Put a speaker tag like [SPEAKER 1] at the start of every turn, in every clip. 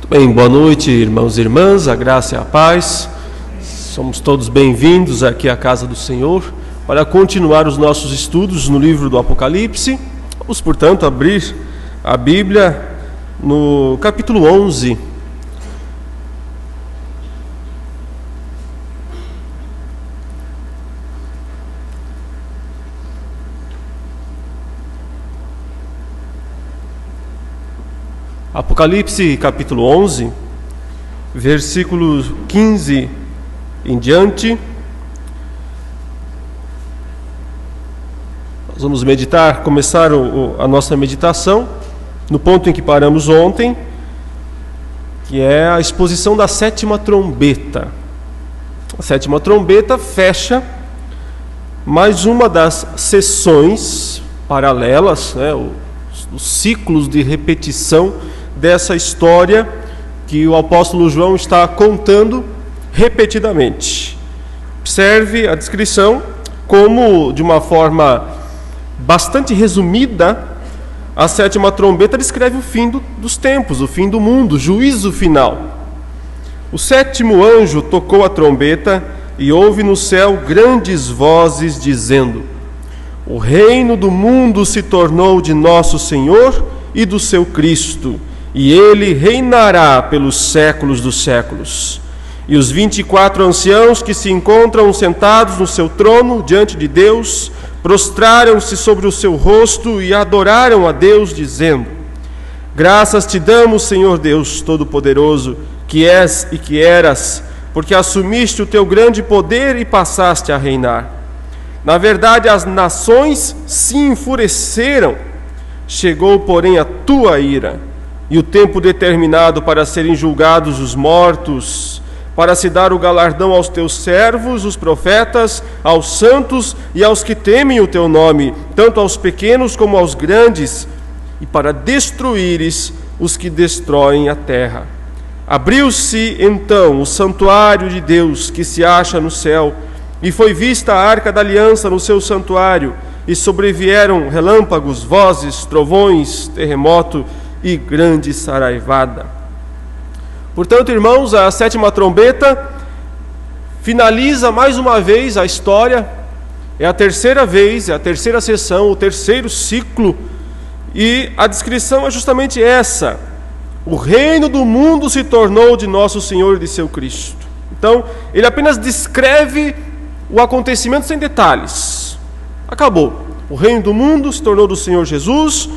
[SPEAKER 1] Bem, boa noite, irmãos e irmãs, a graça e a paz. Somos todos bem-vindos aqui à casa do Senhor para continuar os nossos estudos no livro do Apocalipse. Vamos, portanto, abrir a Bíblia no capítulo 11. Apocalipse capítulo 11, versículo 15 em diante. Nós vamos começar a nossa meditação no ponto em que paramos ontem, que é a exposição da sétima trombeta. A sétima trombeta fecha mais uma das sessões paralelas, os ciclos de repetição dessa história que o apóstolo João está contando repetidamente. Observe a descrição como, de uma forma bastante resumida, a sétima trombeta descreve o fim dos tempos, o fim do mundo, o juízo final. O sétimo anjo tocou a trombeta e houve no céu grandes vozes dizendo: o reino do mundo se tornou de nosso Senhor e do seu Cristo, e ele reinará pelos séculos dos séculos. E os 24 anciãos que se encontram sentados no seu trono diante de Deus, prostraram-se sobre o seu rosto e adoraram a Deus, dizendo: graças te damos, Senhor Deus Todo-Poderoso, que és e que eras, porque assumiste o teu grande poder e passaste a reinar. Na verdade, as nações se enfureceram, chegou, porém, a tua ira, e o tempo determinado para serem julgados os mortos, para se dar o galardão aos teus servos, os profetas, aos santos e aos que temem o teu nome, tanto aos pequenos como aos grandes, e para destruíres os que destroem a terra. Abriu-se então o santuário de Deus que se acha no céu, e foi vista a arca da aliança no seu santuário, e sobrevieram relâmpagos, vozes, trovões, terremoto e grande saraivada. Portanto, irmãos, a sétima trombeta finaliza mais uma vez a história. É a terceira vez, é a terceira sessão, o terceiro ciclo, e a descrição é justamente essa: o reino do mundo se tornou de nosso Senhor e de seu Cristo. Então, ele apenas descreve o acontecimento sem detalhes. Acabou. O reino do mundo se tornou do Senhor Jesus,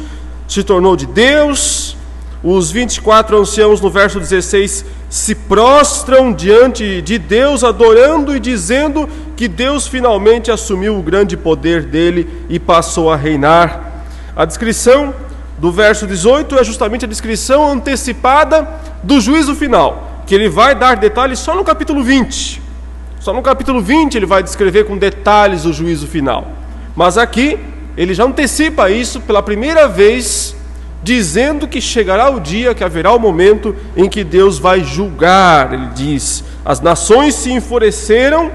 [SPEAKER 1] se tornou de Deus. Os 24 anciãos, no verso 16, se prostram diante de Deus, adorando e dizendo que Deus finalmente assumiu o grande poder dele e passou a reinar. A descrição do verso 18 é justamente a descrição antecipada do juízo final, que ele vai dar detalhes só no capítulo 20. Só no capítulo 20 ele vai descrever com detalhes o juízo final. Mas aqui ele já antecipa isso pela primeira vez, dizendo que chegará o dia, que haverá o momento em que Deus vai julgar. Ele diz: as nações se enfureceram,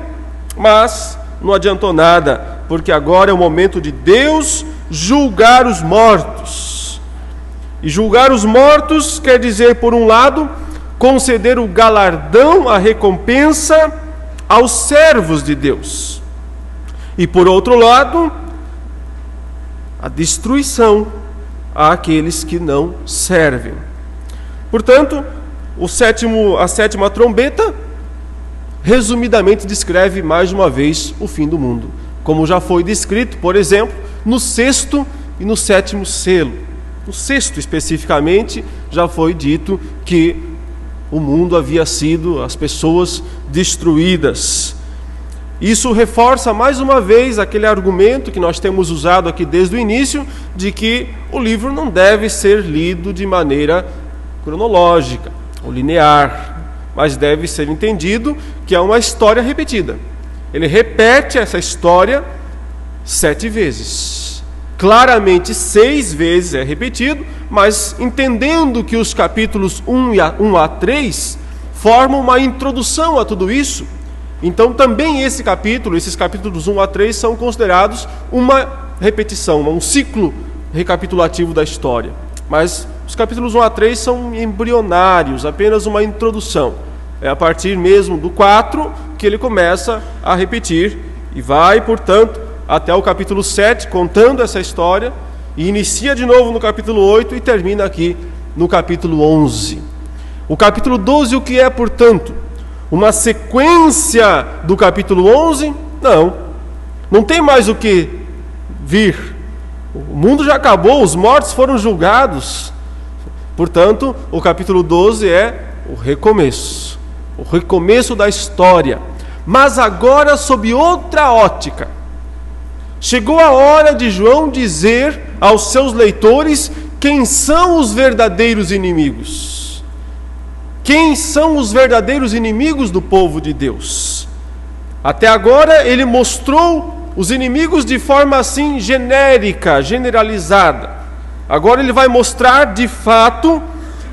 [SPEAKER 1] mas não adiantou nada, porque agora é o momento de Deus julgar os mortos. E julgar os mortos quer dizer, por um lado, conceder o galardão, a recompensa aos servos de Deus, e por outro lado, a destruição àqueles que não servem. Portanto, a sétima trombeta resumidamente descreve mais uma vez o fim do mundo, como já foi descrito, por exemplo, no sexto e no sétimo selo. No sexto, especificamente, já foi dito que o mundo havia sido, as pessoas destruídas. Isso reforça mais uma vez aquele argumento que nós temos usado aqui desde o início, de que o livro não deve ser lido de maneira cronológica ou linear, mas deve ser entendido que é uma história repetida. Ele repete essa história 7 vezes. Claramente 6 vezes é repetido, mas entendendo que os capítulos 1 a 3 formam uma introdução a tudo isso, então também esses capítulos 1 a 3 são considerados uma repetição, um ciclo recapitulativo da história. Mas os capítulos 1 a 3 são embrionários, apenas uma introdução. É a partir mesmo do 4 que ele começa a repetir e vai, portanto, até o capítulo 7, contando essa história, e inicia de novo no capítulo 8 e termina aqui no capítulo 11. O capítulo 12, o que é, portanto? Uma sequência do capítulo 11? Não tem mais o que vir. O mundo já acabou, os mortos foram julgados. Portanto, o capítulo 12 é o recomeço da história. Mas agora sob outra ótica. Chegou a hora de João dizer aos seus leitores quem são os verdadeiros inimigos. Quem são os verdadeiros inimigos do povo de Deus? Até agora ele mostrou os inimigos de forma assim genérica, generalizada. Agora ele vai mostrar de fato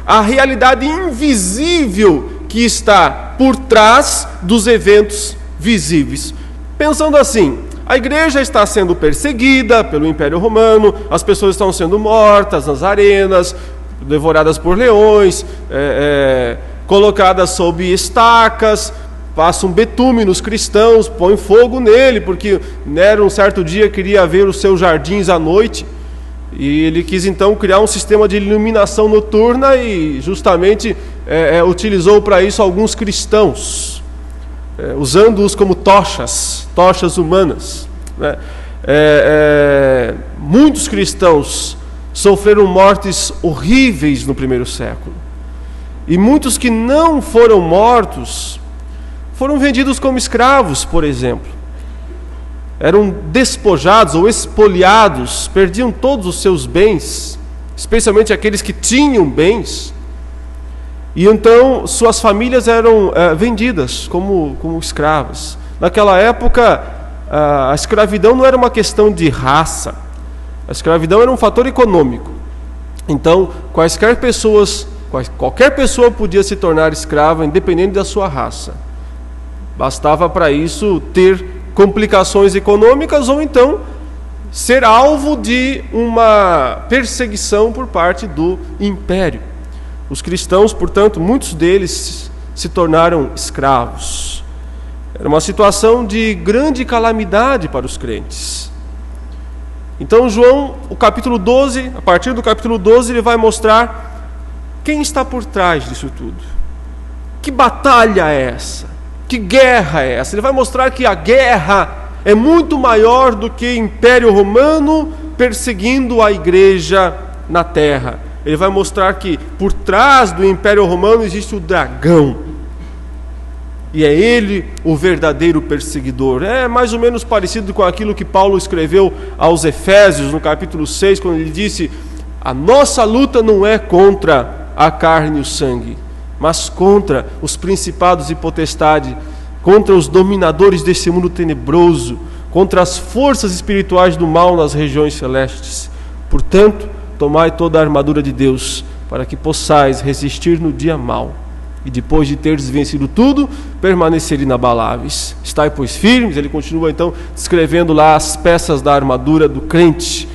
[SPEAKER 1] a realidade invisível que está por trás dos eventos visíveis. Pensando assim, a igreja está sendo perseguida pelo Império Romano, as pessoas estão sendo mortas nas arenas, devoradas por leões, colocadas sob estacas, passam betume nos cristãos, põem fogo nele, porque Nero um certo dia queria ver os seus jardins à noite, e ele quis então criar um sistema de iluminação noturna e justamente utilizou para isso alguns cristãos, usando-os como tochas humanas, né? Muitos cristãos sofreram mortes horríveis no primeiro século, e muitos que não foram mortos foram vendidos como escravos, por exemplo. Eram despojados ou espoliados, perdiam todos os seus bens, especialmente aqueles que tinham bens, e então suas famílias eram vendidas como escravas. Naquela época, a escravidão não era uma questão de raça, a escravidão era um fator econômico. Então, qualquer pessoa podia se tornar escrava, independente da sua raça. Bastava para isso ter complicações econômicas ou então ser alvo de uma perseguição por parte do império. Os cristãos, portanto, muitos deles se tornaram escravos. Era uma situação de grande calamidade para os crentes. Então João, o capítulo 12, a partir do capítulo 12, ele vai mostrar quem está por trás disso tudo. Que batalha é essa? Que guerra é essa? Ele vai mostrar que a guerra é muito maior do que o Império Romano perseguindo a igreja na terra. Ele vai mostrar que por trás do Império Romano existe o dragão. E é ele o verdadeiro perseguidor. É mais ou menos parecido com aquilo que Paulo escreveu aos Efésios, no capítulo 6, quando ele disse: a nossa luta não é contra a carne e o sangue, mas contra os principados e potestades, contra os dominadores desse mundo tenebroso, contra as forças espirituais do mal nas regiões celestes. Portanto, tomai toda a armadura de Deus, para que possais resistir no dia mau, e depois de teres vencido tudo, permanecer inabaláveis. Estai, pois, firmes. Ele continua então descrevendo lá as peças da armadura do crente,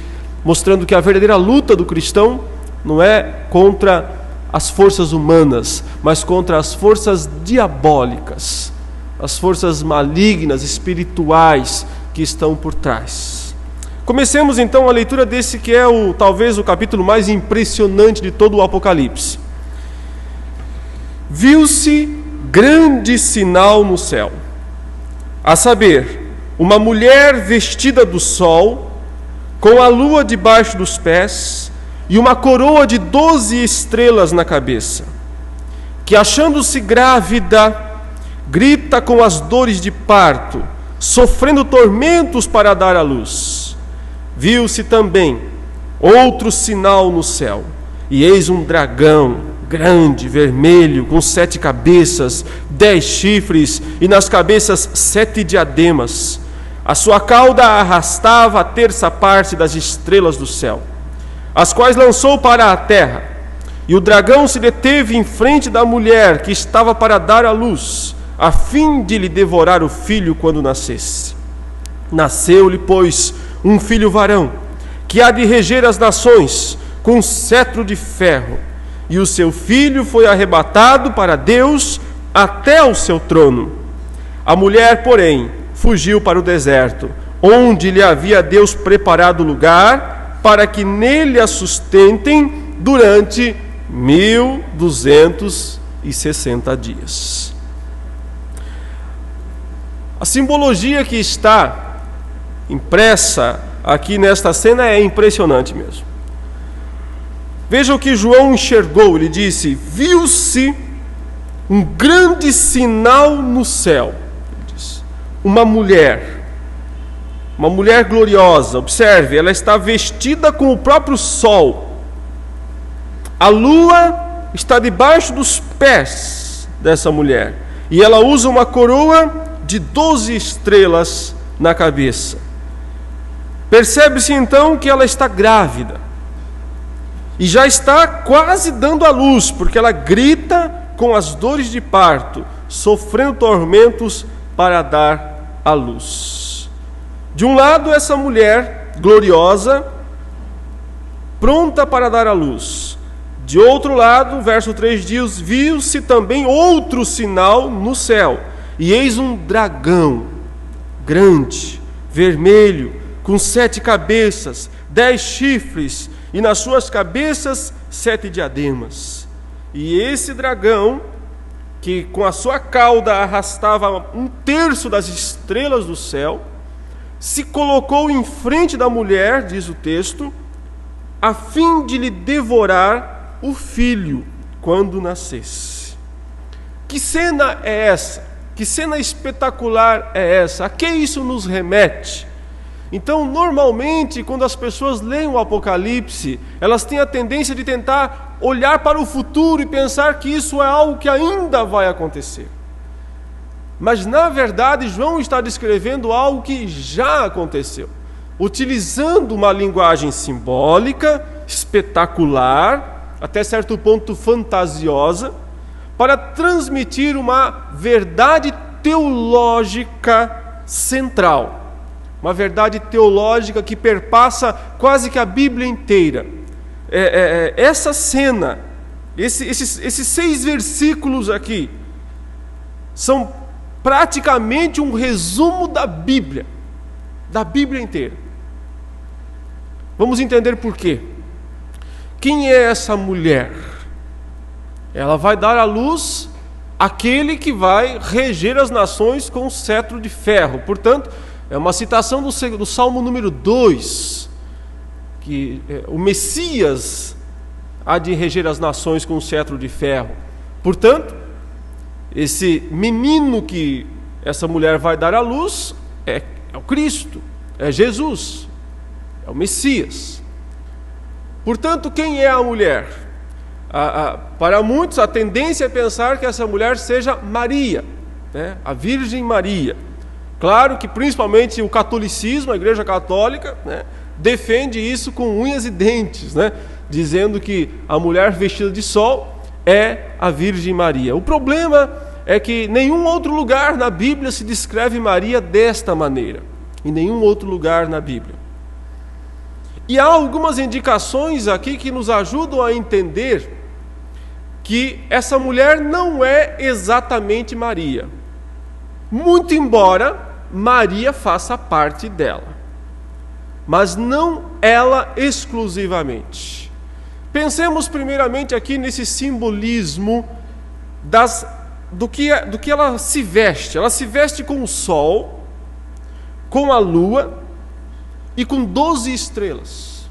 [SPEAKER 1] mostrando que a verdadeira luta do cristão não é contra as forças humanas, mas contra as forças diabólicas, as forças malignas, espirituais que estão por trás. Comecemos então a leitura desse que é talvez o capítulo mais impressionante de todo o Apocalipse. Viu-se grande sinal no céu, a saber, uma mulher vestida do sol, com a lua debaixo dos pés, e uma coroa de 12 estrelas na cabeça, que achando-se grávida, grita com as dores de parto, sofrendo tormentos para dar à luz. Viu-se também outro sinal no céu, e eis um dragão grande, vermelho, com 7 cabeças, 10 chifres, e nas cabeças 7 diademas. A sua cauda arrastava a terça parte das estrelas do céu, as quais lançou para a terra. E o dragão se deteve em frente da mulher que estava para dar à luz, a fim de lhe devorar o filho quando nascesse. Nasceu-lhe, pois, um filho varão, que há de reger as nações, com cetro de ferro, e o seu filho foi arrebatado para Deus até o seu trono. A mulher, porém, fugiu para o deserto, onde lhe havia Deus preparado lugar para que nele a sustentem durante 1260 dias. A simbologia que está impressa aqui nesta cena é impressionante mesmo. Veja o que João enxergou. Ele disse: viu-se um grande sinal no céu. Ele disse, uma mulher gloriosa. Observe, ela está vestida com o próprio sol. A lua está debaixo dos pés dessa mulher, e ela usa uma coroa de 12 estrelas na cabeça. Percebe-se então que ela está grávida e já está quase dando à luz, porque ela grita com as dores de parto, sofrendo tormentos para dar à luz. De um lado, essa mulher gloriosa, pronta para dar à luz. De outro lado, verso 3 diz: viu-se também outro sinal no céu, e eis um dragão grande, vermelho, com 7 cabeças, 10 chifres, e nas suas cabeças 7 diademas. E esse dragão, que com a sua cauda arrastava 1/3 das estrelas do céu, se colocou em frente da mulher, diz o texto, a fim de lhe devorar o filho quando nascesse. Que cena é essa? Que cena espetacular é essa? A que isso nos remete? Então, normalmente, quando as pessoas leem o Apocalipse, elas têm a tendência de tentar olhar para o futuro e pensar que isso é algo que ainda vai acontecer. Mas, na verdade, João está descrevendo algo que já aconteceu, utilizando uma linguagem simbólica, espetacular, até certo ponto fantasiosa, para transmitir uma verdade teológica central. Uma verdade teológica que perpassa quase que a Bíblia inteira. Essa cena, esses 6 versículos aqui, são praticamente um resumo da Bíblia inteira. Vamos entender por quê. Quem é essa mulher? Ela vai dar à luz aquele que vai reger as nações com um cetro de ferro. Portanto, é uma citação do Salmo número 2, que o Messias há de reger as nações com um cetro de ferro. Portanto, esse menino que essa mulher vai dar à luz é o Cristo, é Jesus, é o Messias. Portanto, quem é a mulher? Para muitos, a tendência é pensar que essa mulher seja Maria, né? A Virgem Maria. Claro que principalmente o catolicismo, a Igreja Católica, né, defende isso com unhas e dentes, né, dizendo que a mulher vestida de sol é a Virgem Maria. O problema é que nenhum outro lugar na Bíblia se descreve Maria desta maneira, em nenhum outro lugar na Bíblia. E há algumas indicações aqui que nos ajudam a entender que essa mulher não é exatamente Maria, muito embora Maria faça parte dela, mas não ela exclusivamente. Pensemos primeiramente aqui nesse simbolismo do que ela se veste. Ela se veste com o sol, com a lua e com 12 estrelas.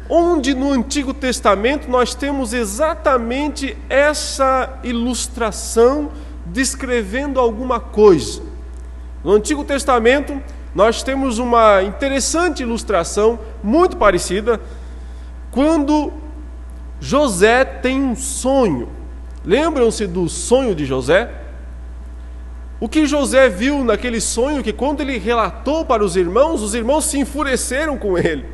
[SPEAKER 1] Onde no Antigo Testamento nós temos exatamente essa ilustração descrevendo alguma coisa. No Antigo Testamento nós temos uma interessante ilustração, muito parecida, quando José tem um sonho. Lembram-se do sonho de José? O que José viu naquele sonho, que quando ele relatou para os irmãos se enfureceram com ele,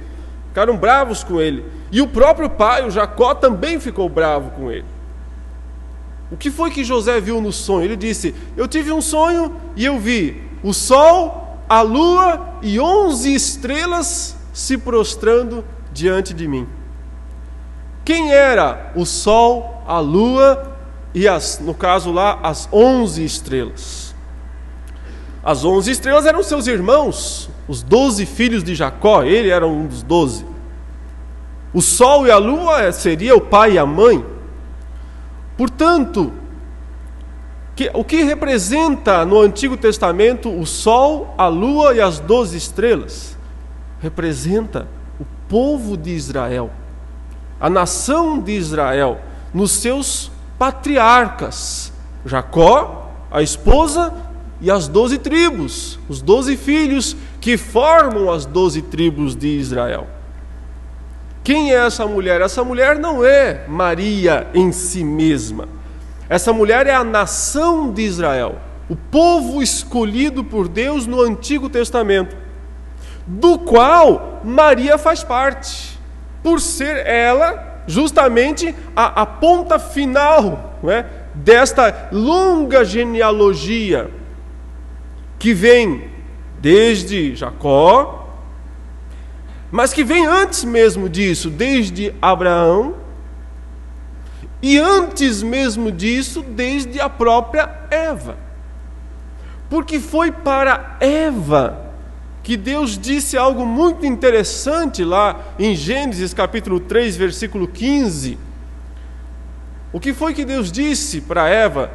[SPEAKER 1] ficaram bravos com ele. E o próprio pai, o Jacó, também ficou bravo com ele. O que foi que José viu no sonho? Ele disse: eu tive um sonho e eu vi o sol, a lua e 11 estrelas se prostrando diante de mim. Quem era o sol, a lua e no caso lá, as 11 estrelas? As 11 estrelas eram seus irmãos, os 12 filhos de Jacó. Ele era um dos 12. O sol e a lua seria o pai e a mãe. Portanto, o que representa no Antigo Testamento o sol, a lua e as 12 estrelas? Representa o povo de Israel, a nação de Israel, nos seus patriarcas, Jacó, a esposa e as 12 tribos, os 12 filhos que formam as 12 tribos de Israel. Quem é essa mulher? Essa mulher não é Maria em si mesma. Essa mulher é a nação de Israel, o povo escolhido por Deus no Antigo Testamento, do qual Maria faz parte, por ser ela justamente a ponta final, não é, desta longa genealogia que vem desde Jacó, mas que vem antes mesmo disso, desde Abraão, e antes mesmo disso, desde a própria Eva. Porque foi para Eva que Deus disse algo muito interessante lá em Gênesis capítulo 3, versículo 15. O que foi que Deus disse para Eva?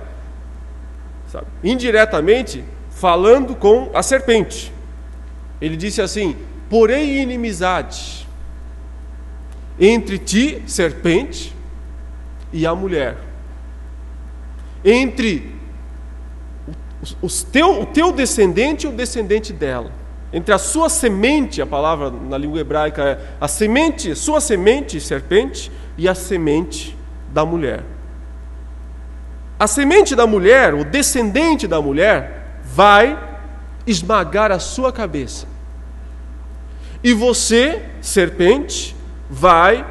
[SPEAKER 1] Sabe, indiretamente, falando com a serpente. Ele disse assim: porém inimizade entre ti, serpente, e a mulher, entre o teu descendente e o descendente dela, entre a sua semente, a palavra na língua hebraica é a semente, sua semente, serpente, e a semente da mulher. A semente da mulher, o descendente da mulher, vai esmagar a sua cabeça. E você, serpente, vai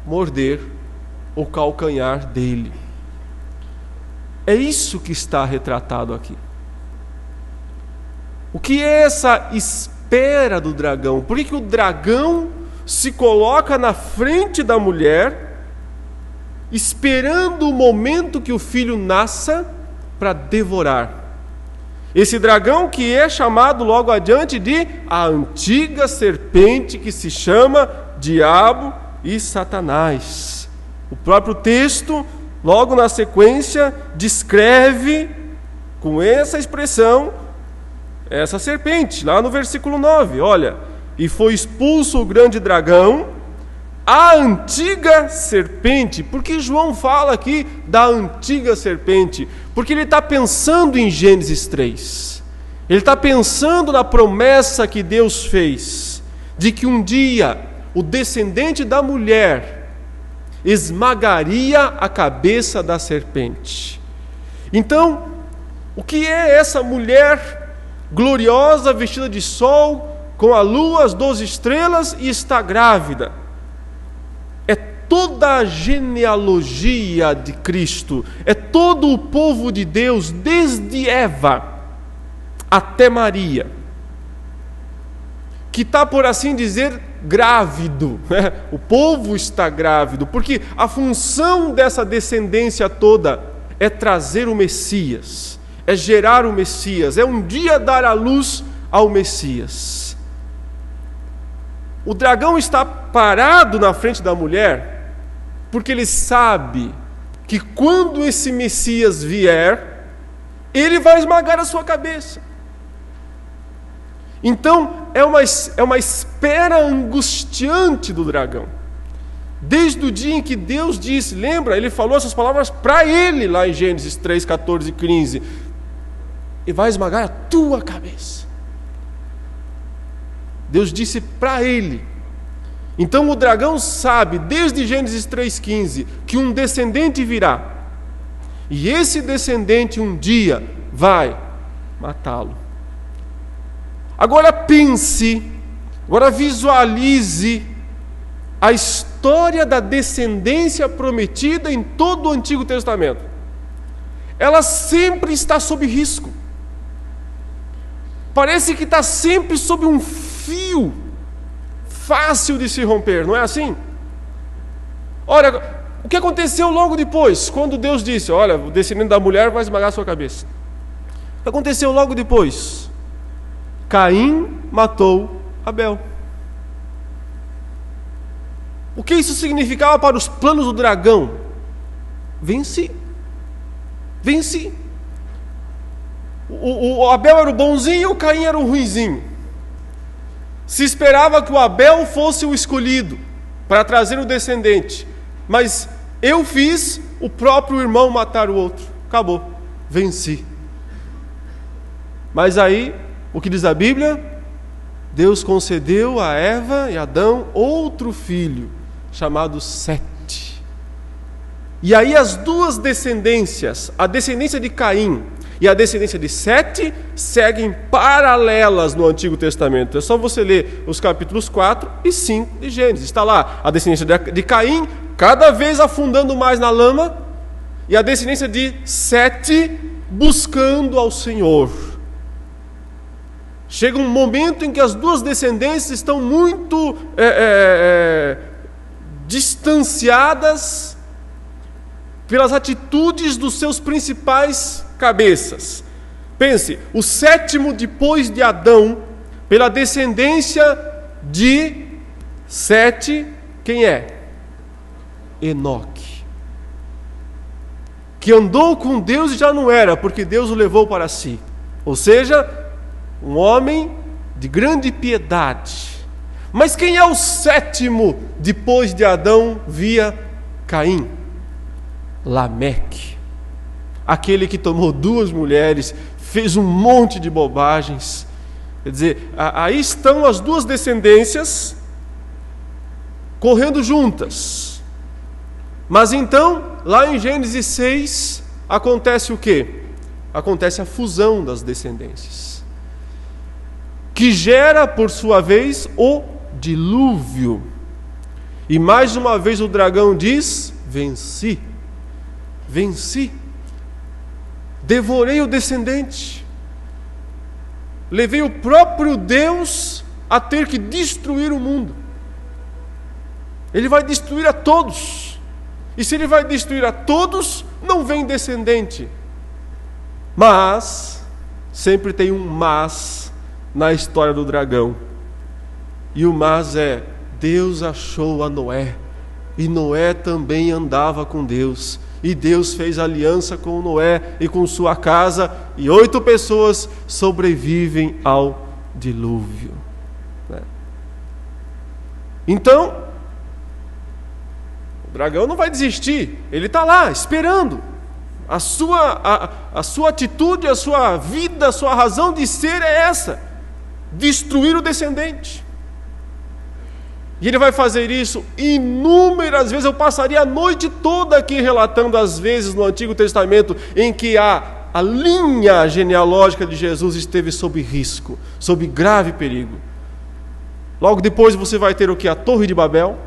[SPEAKER 1] morder o calcanhar dele. É isso que está retratado aqui. O que é essa espera do dragão? Por que o dragão se coloca na frente da mulher, esperando o momento que o filho nasça para devorar? Esse dragão que é chamado logo adiante de a antiga serpente, que se chama Diabo e Satanás. O próprio texto, logo na sequência, descreve com essa expressão essa serpente, lá no versículo 9, olha: e foi expulso o grande dragão, a antiga serpente. Por que João fala aqui da antiga serpente? Porque ele está pensando em Gênesis 3. Ele está pensando na promessa que Deus fez, de que um dia o descendente da mulher esmagaria a cabeça da serpente. Então, o que é essa mulher gloriosa, vestida de sol, com a lua, as 12 estrelas, e está grávida? É toda a genealogia de Cristo, é todo o povo de Deus, desde Eva até Maria, que está, por assim dizer, grávido, né? O povo está grávido, porque a função dessa descendência toda é trazer o Messias, é gerar o Messias, é um dia dar a luz ao Messias. O dragão está parado na frente da mulher, porque ele sabe que quando esse Messias vier, ele vai esmagar a sua cabeça. Então, é uma espera angustiante do dragão. Desde o dia em que Deus disse, lembra? Ele falou essas palavras para ele, lá em Gênesis 3, 14 e 15. E vai esmagar a tua cabeça. Deus disse para ele. Então o dragão sabe, desde Gênesis 3,15, que um descendente virá. E esse descendente um dia vai matá-lo. Agora pense, agora visualize a história da descendência prometida em todo o Antigo Testamento. Ela sempre está sob risco. Parece que está sempre sob um fio fácil de se romper, não é assim? Olha, o que aconteceu logo depois, quando Deus disse, olha, o descendente da mulher vai esmagar a sua cabeça. O que aconteceu logo depois? Caim matou Abel. O que isso significava para os planos do dragão? Venci. O Abel era o bonzinho e o Caim era o ruinzinho. Se esperava que o Abel fosse o escolhido para trazer o descendente, mas eu fiz o próprio irmão matar o outro. Acabou, venci. Mas aí, o que diz a Bíblia? Deus concedeu a Eva e Adão outro filho, chamado Sete. E aí as duas descendências, a descendência de Caim e a descendência de Sete, seguem paralelas no Antigo Testamento. É só você ler os capítulos 4 e 5 de Gênesis. Está lá a descendência de Caim, cada vez afundando mais na lama, e a descendência de Sete, buscando ao Senhor. Chega um momento em que as duas descendências estão muito distanciadas pelas atitudes dos seus principais cabeças. Pense, o sétimo depois de Adão, pela descendência de Sete, quem é? Enoque. Que andou com Deus e já não era, porque Deus o levou para si. Ou seja, um homem de grande piedade. Mas quem é o sétimo depois de Adão via Caim? Lameque. Aquele que tomou duas mulheres, fez um monte de bobagens. Quer dizer, aí estão as duas descendências correndo juntas. Mas então, lá em Gênesis 6, acontece o quê? Acontece a fusão das descendências, que gera, por sua vez, o dilúvio. E mais uma vez o dragão diz: venci, devorei o descendente, levei o próprio Deus a ter que destruir o mundo. Ele vai destruir a todos, e se ele vai destruir a todos, não vem descendente. Mas sempre tem um mas na história do dragão, e o mas é: Deus achou a Noé, e Noé também andava com Deus, e Deus fez aliança com Noé e com sua casa, e 8 pessoas sobrevivem ao dilúvio. Então, o dragão não vai desistir, ele está lá esperando. A sua atitude, a sua vida, a sua razão de ser é essa: destruir o descendente. E ele vai fazer isso inúmeras vezes. Eu passaria a noite toda aqui relatando as vezes no Antigo Testamento em que a linha genealógica de Jesus esteve sob risco, sob grave perigo. Logo depois você vai ter o que? A Torre de Babel.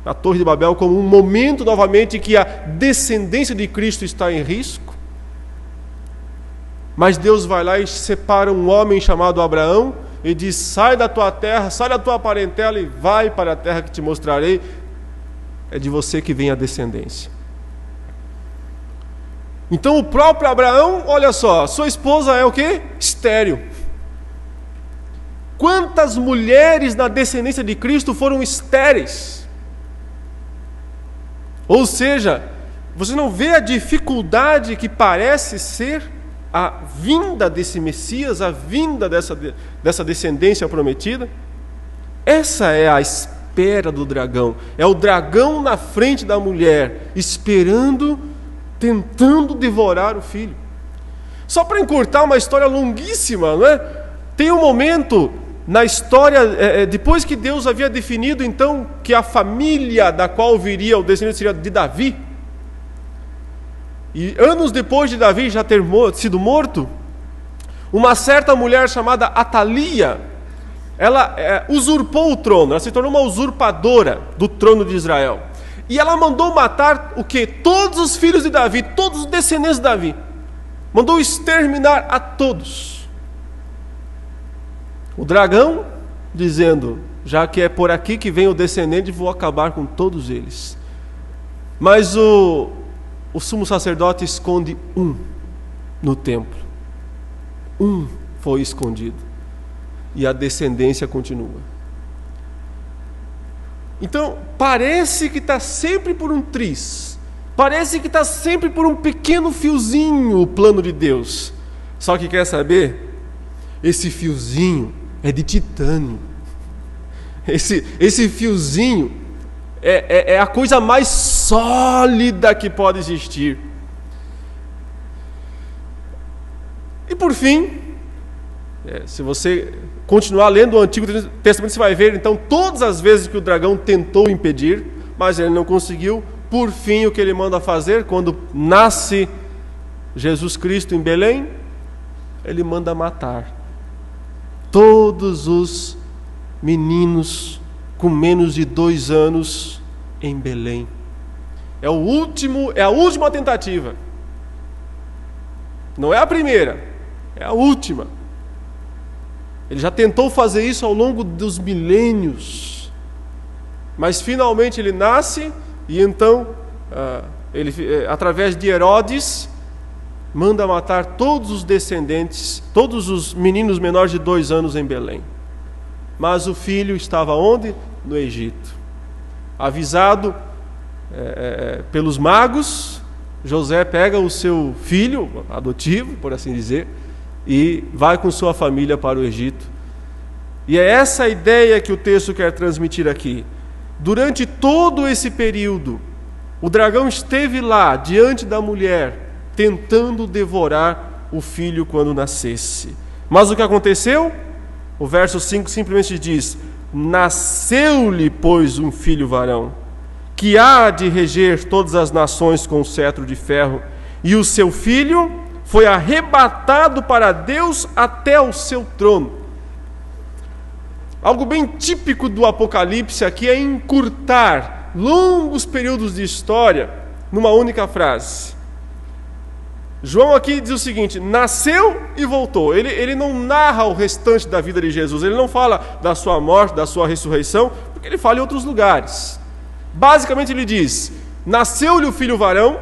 [SPEAKER 1] A Torre de Babel como um momento novamente em que a descendência de Cristo está em risco. Mas Deus vai lá e separa um homem chamado Abraão e diz: sai da tua terra, sai da tua parentela e vai para a terra que te mostrarei. É de você que vem a descendência. Então o próprio Abraão, olha só, sua esposa é o quê? Estéril. Quantas mulheres na descendência de Cristo foram estéreis? Ou seja, você não vê a dificuldade que parece ser a vinda desse Messias, a vinda dessa descendência prometida? Essa é a espera do dragão. É o dragão na frente da mulher, esperando, tentando devorar o filho. Só para encurtar uma história longuíssima, não é? Tem um momento na história, depois que Deus havia definido então que a família da qual viria o descendente seria de Davi, e anos depois de Davi já ter sido morto, uma certa mulher chamada Atalia, ela usurpou o trono, ela se tornou uma usurpadora do trono de Israel, e ela mandou matar o quê? Todos os filhos de Davi, todos os descendentes de Davi, mandou exterminar a todos. O dragão dizendo: já que é por aqui que vem o descendente, vou acabar com todos eles. Mas o sumo sacerdote esconde um no templo. Um foi escondido. E a descendência continua. Então, parece que está sempre por um triz. Parece que está sempre por um pequeno fiozinho o plano de Deus. Só que quer saber? Esse fiozinho é de titânio. Esse fiozinho é a coisa mais sólida que pode existir. E por fim, se você continuar lendo o Antigo Testamento, você vai ver então todas as vezes que o dragão tentou impedir, mas ele não conseguiu. Por fim, o que ele manda fazer quando nasce Jesus Cristo em Belém? Ele manda matar todos os meninos com menos de 2 anos em Belém. É a última tentativa. Não é a primeira, é a última. Ele já tentou fazer isso ao longo dos milênios, mas finalmente ele nasce e então ele, através de Herodes, manda matar todos os descendentes, todos os meninos menores de 2 anos em Belém. Mas o filho estava onde? No Egito. Avisado pelos magos, José pega o seu filho adotivo, por assim dizer, e vai com sua família para o Egito. E é essa a ideia que o texto quer transmitir aqui. Durante todo esse período, o dragão esteve lá, diante da mulher, tentando devorar o filho quando nascesse. Mas o que aconteceu? O verso 5 simplesmente diz: nasceu-lhe, pois, um filho varão, que há de reger todas as nações com o cetro de ferro, e o seu filho foi arrebatado para Deus até o seu trono. Algo bem típico do Apocalipse aqui é encurtar longos períodos de história numa única frase. João aqui diz o seguinte: nasceu e voltou. Ele não narra o restante da vida de Jesus. Ele não fala da sua morte, da sua ressurreição, porque ele fala em outros lugares. Basicamente ele diz: nasceu-lhe o filho varão,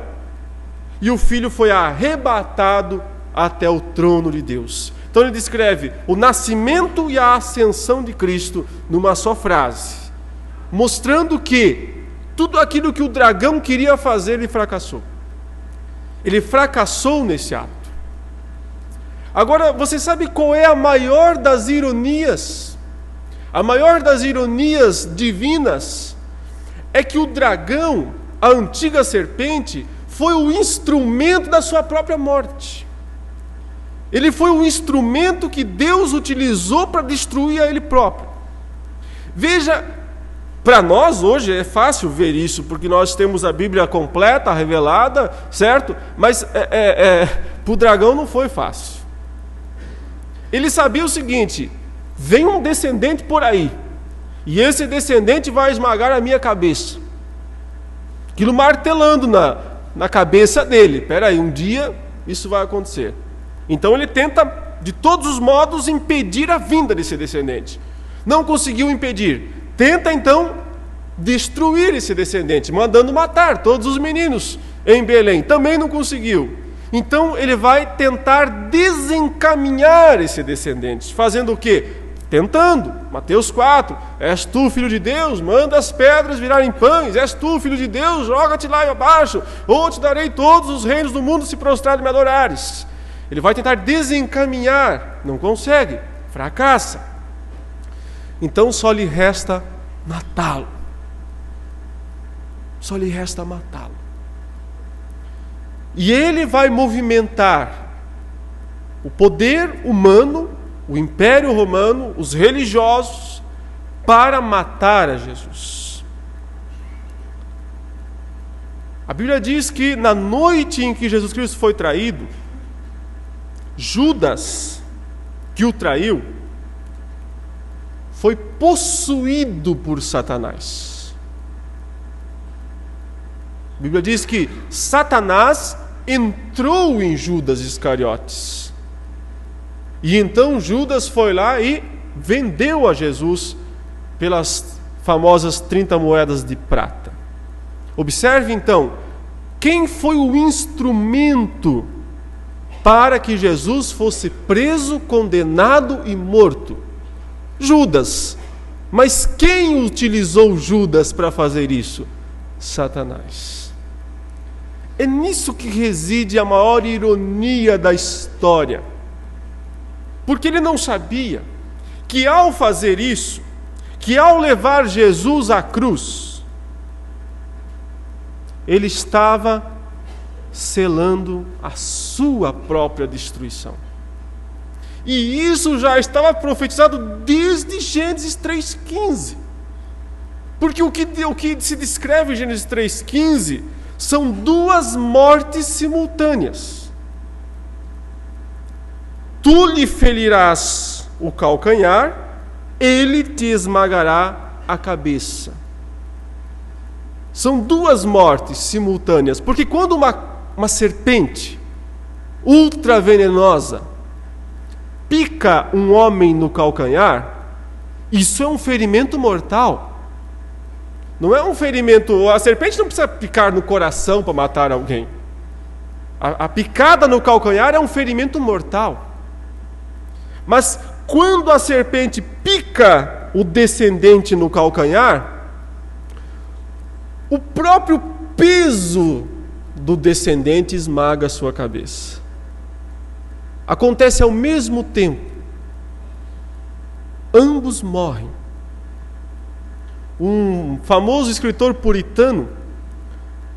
[SPEAKER 1] e o filho foi arrebatado até o trono de Deus. Então ele descreve o nascimento e a ascensão de Cristo numa só frase, mostrando que tudo aquilo que o dragão queria fazer, ele fracassou. Ele fracassou nesse ato. Agora, você sabe qual é a maior das ironias? A maior das ironias divinas é que o dragão, a antiga serpente, foi o instrumento da sua própria morte. Ele foi o instrumento que Deus utilizou para destruir a ele próprio. Veja, para nós hoje é fácil ver isso, porque nós temos a Bíblia completa, revelada, certo? Mas para o dragão não foi fácil. Ele sabia o seguinte: vem um descendente por aí, e esse descendente vai esmagar a minha cabeça. Aquilo martelando na cabeça dele. Espera aí, um dia isso vai acontecer. Então ele tenta, de todos os modos, impedir a vinda desse descendente. Não conseguiu impedir. Tenta então destruir esse descendente, mandando matar todos os meninos em Belém. Também não conseguiu. Então ele vai tentar desencaminhar esse descendente. Fazendo o quê? Tentando. Mateus 4. És tu, filho de Deus? Manda as pedras virarem pães. És tu, filho de Deus? Joga-te lá abaixo, ou te darei todos os reinos do mundo se prostrado me adorares. Ele vai tentar desencaminhar. Não consegue. Fracassa. Então só lhe resta matá-lo. Só lhe resta matá-lo. E ele vai movimentar o poder humano, o Império Romano, os religiosos, para matar a Jesus. A Bíblia diz que na noite em que Jesus Cristo foi traído, Judas, que o traiu, foi possuído por Satanás. A Bíblia diz que Satanás entrou em Judas Iscariotes. E então Judas foi lá e vendeu a Jesus pelas famosas 30 moedas de prata. Observe então, quem foi o instrumento para que Jesus fosse preso, condenado e morto? Judas. Mas quem utilizou Judas para fazer isso? Satanás. É nisso que reside a maior ironia da história. Porque ele não sabia que ao fazer isso, que ao levar Jesus à cruz, ele estava selando a sua própria destruição. E isso já estava profetizado desde Gênesis 3,15. Porque o que se descreve em Gênesis 3,15 são duas mortes simultâneas. Tu lhe ferirás o calcanhar, ele te esmagará a cabeça. São duas mortes simultâneas, porque quando uma serpente ultravenenosa pica um homem no calcanhar, isso é um ferimento mortal. Não é um ferimento... A serpente não precisa picar no coração para matar alguém. A picada no calcanhar é um ferimento mortal. Mas quando a serpente pica o descendente no calcanhar, o próprio peso do descendente esmaga a sua cabeça. Acontece ao mesmo tempo. Ambos morrem. Um famoso escritor puritano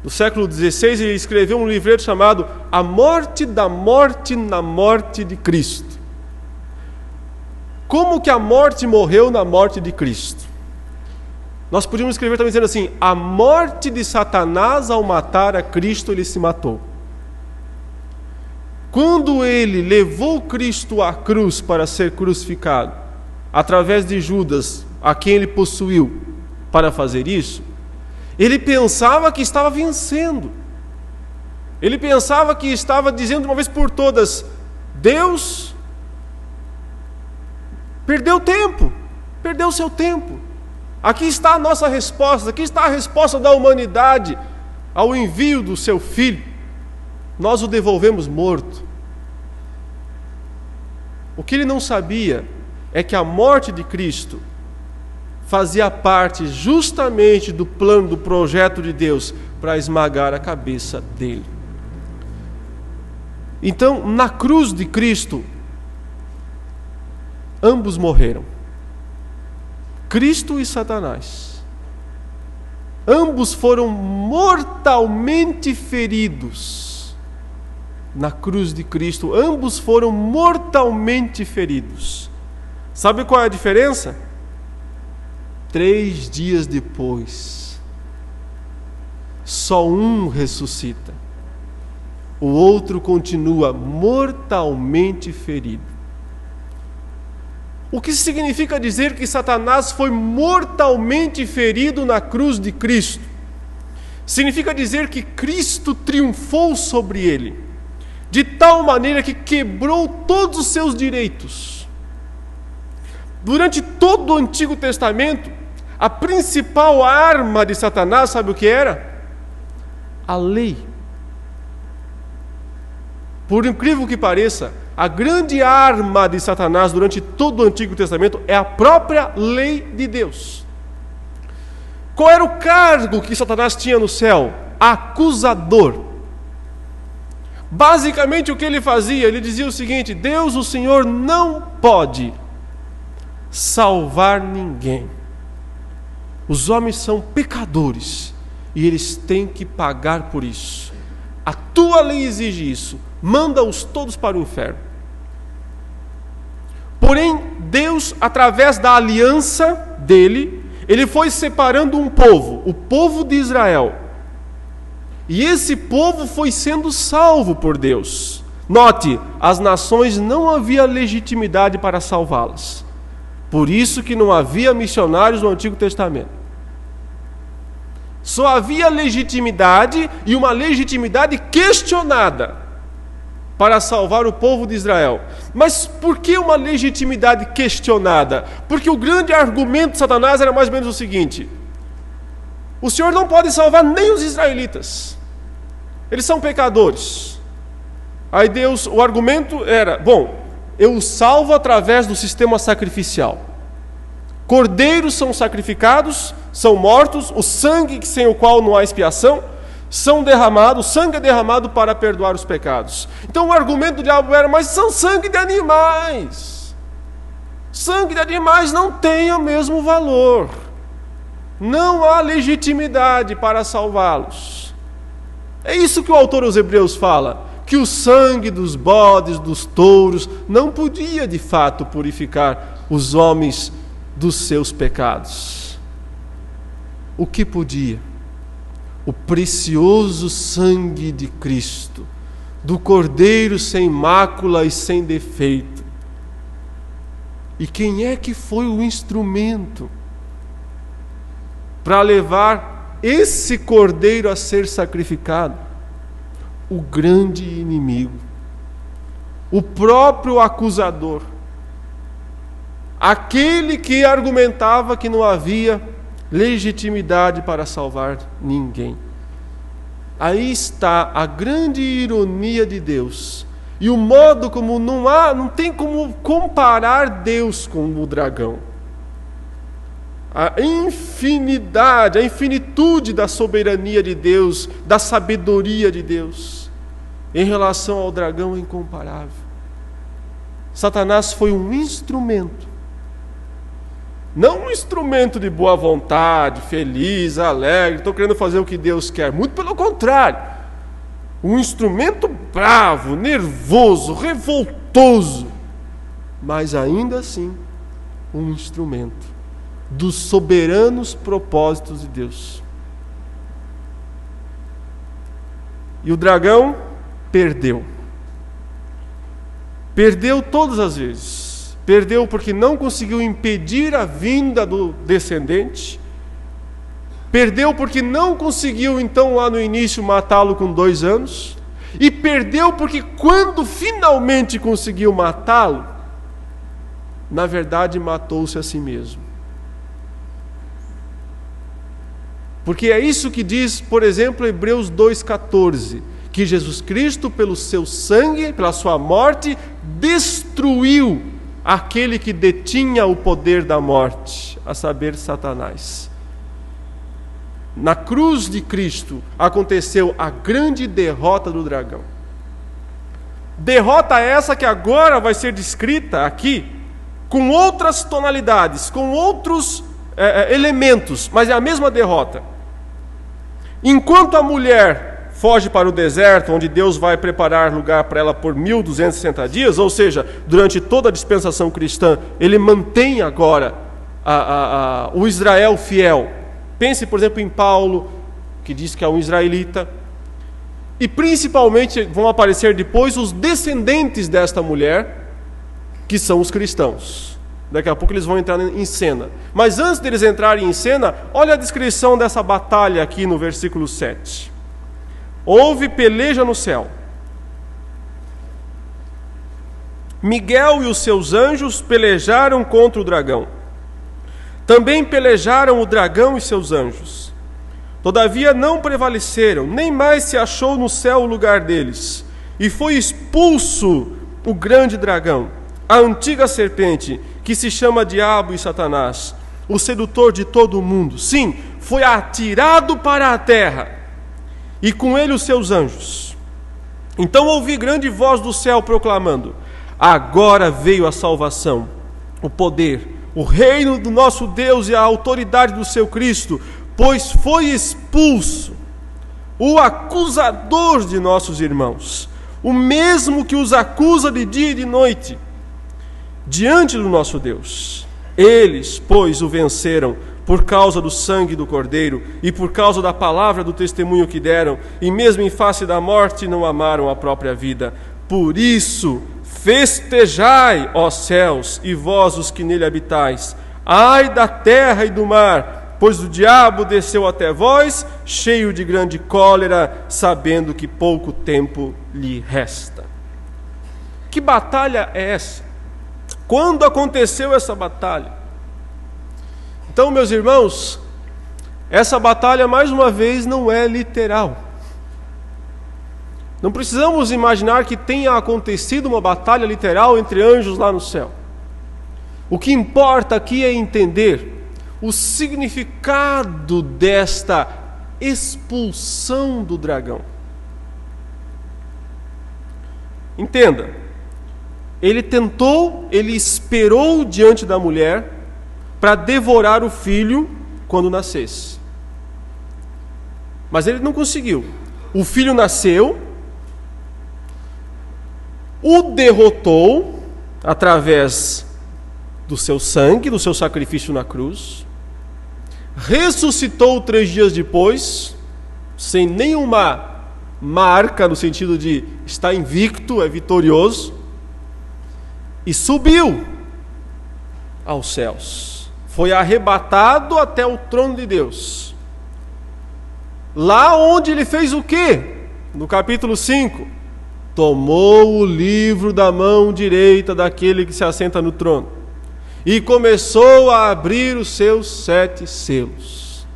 [SPEAKER 1] do século XVI, ele escreveu um livreto chamado A Morte da Morte na Morte de Cristo. Como que a morte morreu na morte de Cristo? Nós podíamos escrever também dizendo assim: a morte de Satanás ao matar a Cristo, ele se matou. Quando ele levou Cristo à cruz para ser crucificado, através de Judas, a quem ele possuiu para fazer isso, ele pensava que estava vencendo. Ele pensava que estava dizendo de uma vez por todas: Deus perdeu tempo, perdeu seu tempo. Aqui está a nossa resposta, aqui está a resposta da humanidade ao envio do seu Filho. Nós o devolvemos morto. O que ele não sabia é que a morte de Cristo fazia parte justamente do plano, do projeto de Deus para esmagar a cabeça dele. Então, na cruz de Cristo, ambos morreram. Cristo e Satanás. Ambos foram mortalmente feridos na cruz de Cristo. Ambos foram mortalmente feridos. Sabe qual é a diferença? 3 dias depois, só um ressuscita. O outro continua mortalmente ferido. O que significa dizer que Satanás foi mortalmente ferido na cruz de Cristo? Significa dizer que Cristo triunfou sobre ele, de tal maneira que quebrou todos os seus direitos. Durante todo o Antigo Testamento, a principal arma de Satanás, sabe o que era? A lei. Por incrível que pareça, a grande arma de Satanás durante todo o Antigo Testamento é a própria lei de Deus. Qual era o cargo que Satanás tinha no céu? Acusador. Basicamente o que ele fazia? Ele dizia o seguinte: Deus, o Senhor, não pode salvar ninguém. Os homens são pecadores e eles têm que pagar por isso. A tua lei exige isso. Manda-os todos para o inferno. Porém, Deus, através da aliança dele, ele foi separando um povo, o povo de Israel. E esse povo foi sendo salvo por Deus. Note, as nações não havia legitimidade para salvá-las. Por isso que não havia missionários no Antigo Testamento. Só havia legitimidade, e uma legitimidade questionada. para salvar o povo de Israel. Mas por que uma legitimidade questionada? Porque o grande argumento de Satanás era mais ou menos o seguinte: o Senhor não pode salvar nem os israelitas, eles são pecadores. Aí Deus, o argumento era: bom, eu os salvo através do sistema sacrificial. Cordeiros são sacrificados, são mortos, o sangue sem o qual não há expiação, são derramados, o sangue é derramado para perdoar os pecados. Então o argumento do diabo era: mas são sangue de animais. Sangue de animais não tem o mesmo valor. Não há legitimidade para salvá-los. É isso que o autor aos Hebreus fala, que o sangue dos bodes, dos touros, não podia de fato purificar os homens dos seus pecados. O que podia? O precioso sangue de Cristo, do Cordeiro sem mácula e sem defeito. E quem é que foi o instrumento para levar esse Cordeiro a ser sacrificado? O grande inimigo, o próprio acusador, aquele que argumentava que não havia legitimidade para salvar ninguém. Aí está a grande ironia de Deus e o modo como não tem como comparar Deus com o dragão. A infinidade, a infinitude da soberania de Deus, da sabedoria de Deus, em relação ao dragão é incomparável. Satanás foi um instrumento, não um instrumento de boa vontade, feliz, alegre, estou querendo fazer o que Deus quer. Muito pelo contrário, um instrumento bravo, nervoso, revoltoso, mas ainda assim um instrumento dos soberanos propósitos de Deus. E o dragão perdeu. Perdeu todas as vezes. Perdeu porque não conseguiu impedir a vinda do descendente. Perdeu porque não conseguiu, então, lá no início, matá-lo com 2 anos. E perdeu porque quando finalmente conseguiu matá-lo, na verdade matou-se a si mesmo. Porque é isso que diz, por exemplo, Hebreus 2,14, que Jesus Cristo, pelo seu sangue, pela sua morte, destruiu aquele que detinha o poder da morte, a saber, Satanás. Na cruz de Cristo aconteceu a grande derrota do dragão. Derrota essa que agora vai ser descrita aqui com outras tonalidades, com outros elementos, mas é a mesma derrota. Enquanto a mulher foge para o deserto, onde Deus vai preparar lugar para ela por 1260 dias, ou seja, durante toda a dispensação cristã, ele mantém agora o Israel fiel. Pense, por exemplo, em Paulo, que diz que é um israelita, e principalmente vão aparecer depois os descendentes desta mulher, que são os cristãos. Daqui a pouco eles vão entrar em cena. Mas antes deles entrarem em cena, olha a descrição dessa batalha aqui no versículo 7. Houve peleja no céu. Miguel e os seus anjos pelejaram contra o dragão. Também pelejaram o dragão e seus anjos. Todavia não prevaleceram, nem mais se achou no céu o lugar deles. E foi expulso o grande dragão, a antiga serpente, que se chama Diabo e Satanás, o sedutor de todo o mundo. Sim, foi atirado para a terra, e com ele os seus anjos. Então ouvi grande voz do céu proclamando: agora veio a salvação, o poder, o reino do nosso Deus e a autoridade do seu Cristo, pois foi expulso o acusador de nossos irmãos, o mesmo que os acusa de dia e de noite, diante do nosso Deus. Eles, pois, o venceram por causa do sangue do Cordeiro e por causa da palavra do testemunho que deram, e mesmo em face da morte não amaram a própria vida. Por isso, festejai, ó céus, e vós os que nele habitais. Ai da terra e do mar, pois o diabo desceu até vós, cheio de grande cólera, sabendo que pouco tempo lhe resta. Que batalha é essa? Quando aconteceu essa batalha? Então, meus irmãos, essa batalha, mais uma vez, não é literal. Não precisamos imaginar que tenha acontecido uma batalha literal entre anjos lá no céu. O que importa aqui é entender o significado desta expulsão do dragão. Entenda, ele esperou diante da mulher para devorar o filho quando nascesse. Mas ele não conseguiu. O filho nasceu, o derrotou através do seu sangue, do seu sacrifício na cruz, ressuscitou 3 dias depois, sem nenhuma marca, no sentido de estar invicto, é vitorioso, e subiu aos céus. Foi arrebatado até o trono de Deus. Lá onde ele fez o quê? No capítulo 5, tomou o livro da mão direita daquele que se assenta no trono e começou a abrir os seus 7 selos.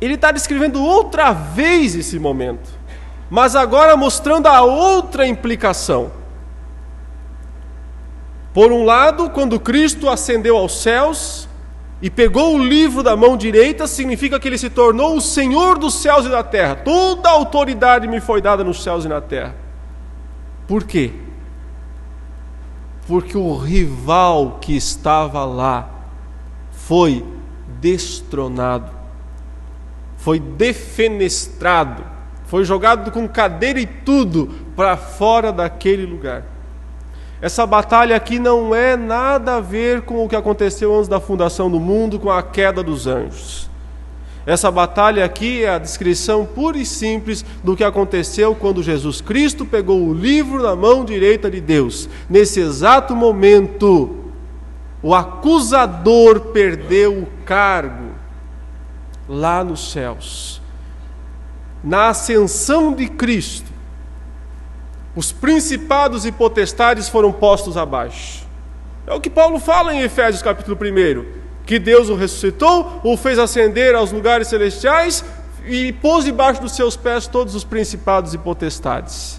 [SPEAKER 1] Ele está descrevendo outra vez esse momento, mas agora mostrando a outra implicação. Por um lado, quando Cristo ascendeu aos céus e pegou o livro da mão direita, significa que ele se tornou o Senhor dos céus e da terra. Toda a autoridade me foi dada nos céus e na terra. Por quê? Porque o rival que estava lá foi destronado, foi defenestrado, foi jogado com cadeira e tudo para fora daquele lugar. Essa batalha aqui não é nada a ver com o que aconteceu antes da fundação do mundo, com a queda dos anjos. Essa batalha aqui é a descrição pura e simples do que aconteceu quando Jesus Cristo pegou o livro na mão direita de Deus. Nesse exato momento, o acusador perdeu o cargo lá nos céus. Na ascensão de Cristo, os principados e potestades foram postos abaixo. É o que Paulo fala em Efésios capítulo 1, que Deus o ressuscitou, o fez ascender aos lugares celestiais e pôs debaixo dos seus pés todos os principados e potestades.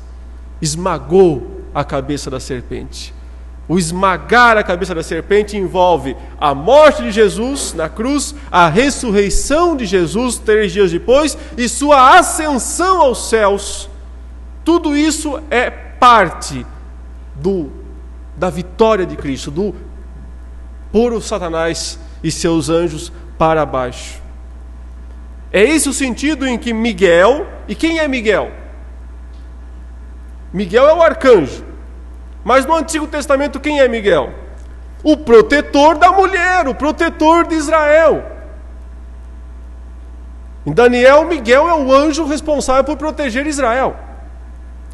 [SPEAKER 1] Esmagou a cabeça da serpente. O esmagar a cabeça da serpente envolve a morte de Jesus na cruz, a ressurreição de Jesus 3 dias depois e sua ascensão aos céus. Tudo isso é parte da vitória de Cristo, do pôr o Satanás e seus anjos para baixo. É esse o sentido em que Miguel, e quem é Miguel? Miguel é o arcanjo. Mas no Antigo Testamento quem é Miguel? O protetor da mulher, o protetor de Israel. Em Daniel, Miguel é o anjo responsável por proteger Israel.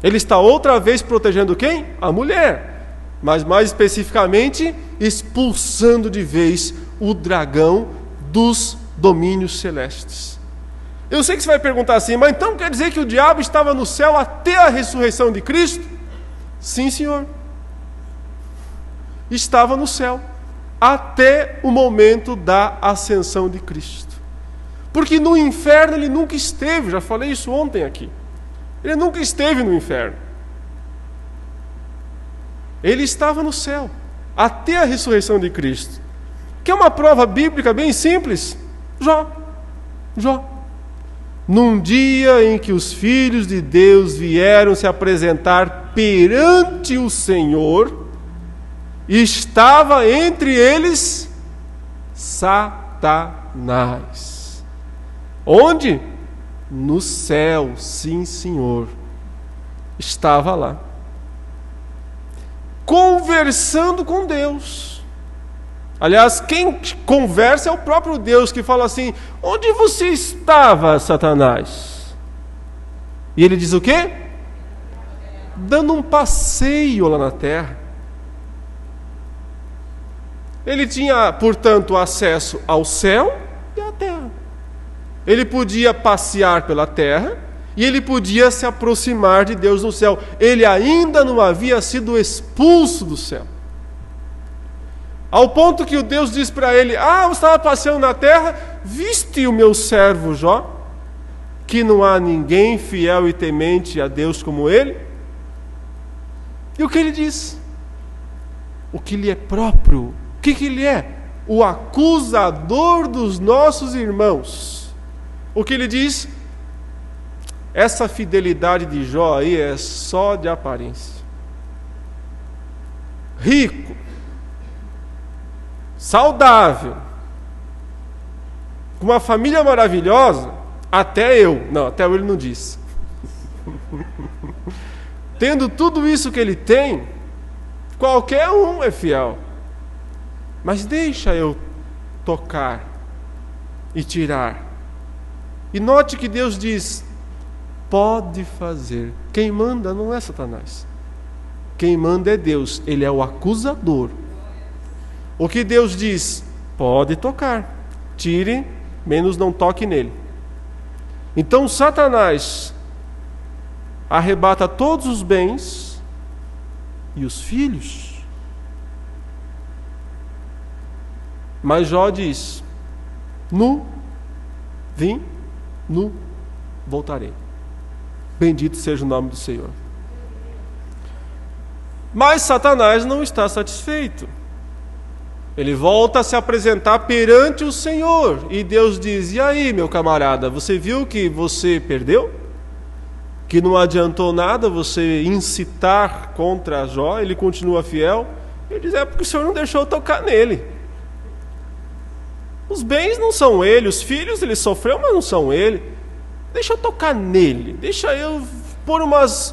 [SPEAKER 1] Ele está outra vez protegendo quem? A mulher. Mas mais especificamente, expulsando de vez o dragão dos domínios celestes. Eu sei que você vai perguntar assim, mas então quer dizer que o diabo estava no céu até a ressurreição de Cristo? Sim, senhor. Estava no céu até o momento da ascensão de Cristo. Porque no inferno ele nunca esteve, já falei isso ontem aqui. Ele nunca esteve no inferno. Ele estava no céu, até a ressurreição de Cristo. Que é uma prova bíblica bem simples. Jó. Num dia em que os filhos de Deus vieram se apresentar perante o Senhor, estava entre eles Satanás. Onde? No céu, sim, senhor. Estava lá, conversando com Deus. Aliás, quem conversa é o próprio Deus, que fala assim: onde você estava, Satanás? E ele diz o quê? Dando um passeio lá na terra. Ele tinha, portanto, acesso ao céu e à terra. Ele podia passear pela terra e ele podia se aproximar de Deus no céu. Ele ainda não havia sido expulso do céu. Ao ponto que o Deus diz para ele: você estava passeando na terra, viste o meu servo Jó, que não há ninguém fiel e temente a Deus como ele? E o que ele diz? O que lhe é próprio. O que ele é? O acusador dos nossos irmãos. O que ele diz? Essa fidelidade de Jó aí é só de aparência. Rico, saudável, com uma família maravilhosa, até eu ele não disse. Tendo tudo isso que ele tem, qualquer um é fiel. Mas deixa eu tocar e tirar. E note que Deus diz: pode fazer. Quem manda não é Satanás. Quem manda é Deus. Ele é o acusador. O que Deus diz? Pode tocar. Tire, menos não toque nele. Então Satanás arrebata todos os bens e os filhos. Mas Jó diz: nu vim, nu voltarei. Bendito seja o nome do Senhor. Mas Satanás não está satisfeito. Ele volta a se apresentar perante o Senhor. E Deus diz: e aí, meu camarada, você viu que você perdeu? Que não adiantou nada você incitar contra Jó? Ele continua fiel? Ele diz: é porque o Senhor não deixou eu tocar nele. Os bens não são ele, os filhos ele sofreu, mas não são ele. Deixa eu tocar nele, deixa eu pôr umas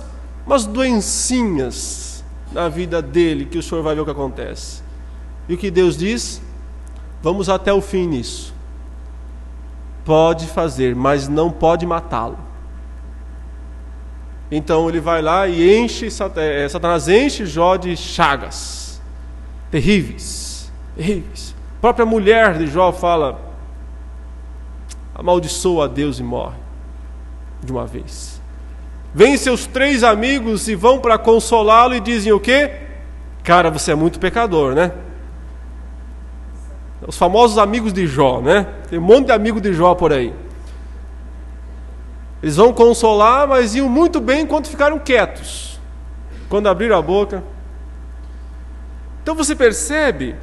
[SPEAKER 1] doencinhas na vida dele, que o Senhor vai ver o que acontece. E o que Deus diz? Vamos até o fim nisso. Pode fazer, mas não pode matá-lo. Então ele vai lá e Satanás enche Jó de chagas terríveis, terríveis. A própria mulher de Jó fala: amaldiçoa a Deus e morre de uma vez. Vêm seus 3 amigos e vão para consolá-lo e dizem o quê? Cara, você é muito pecador, né? Os famosos amigos de Jó, né? Tem um monte de amigo de Jó por aí. Eles vão consolar, mas iam muito bem enquanto ficaram quietos. Quando abriram a boca. Então você percebe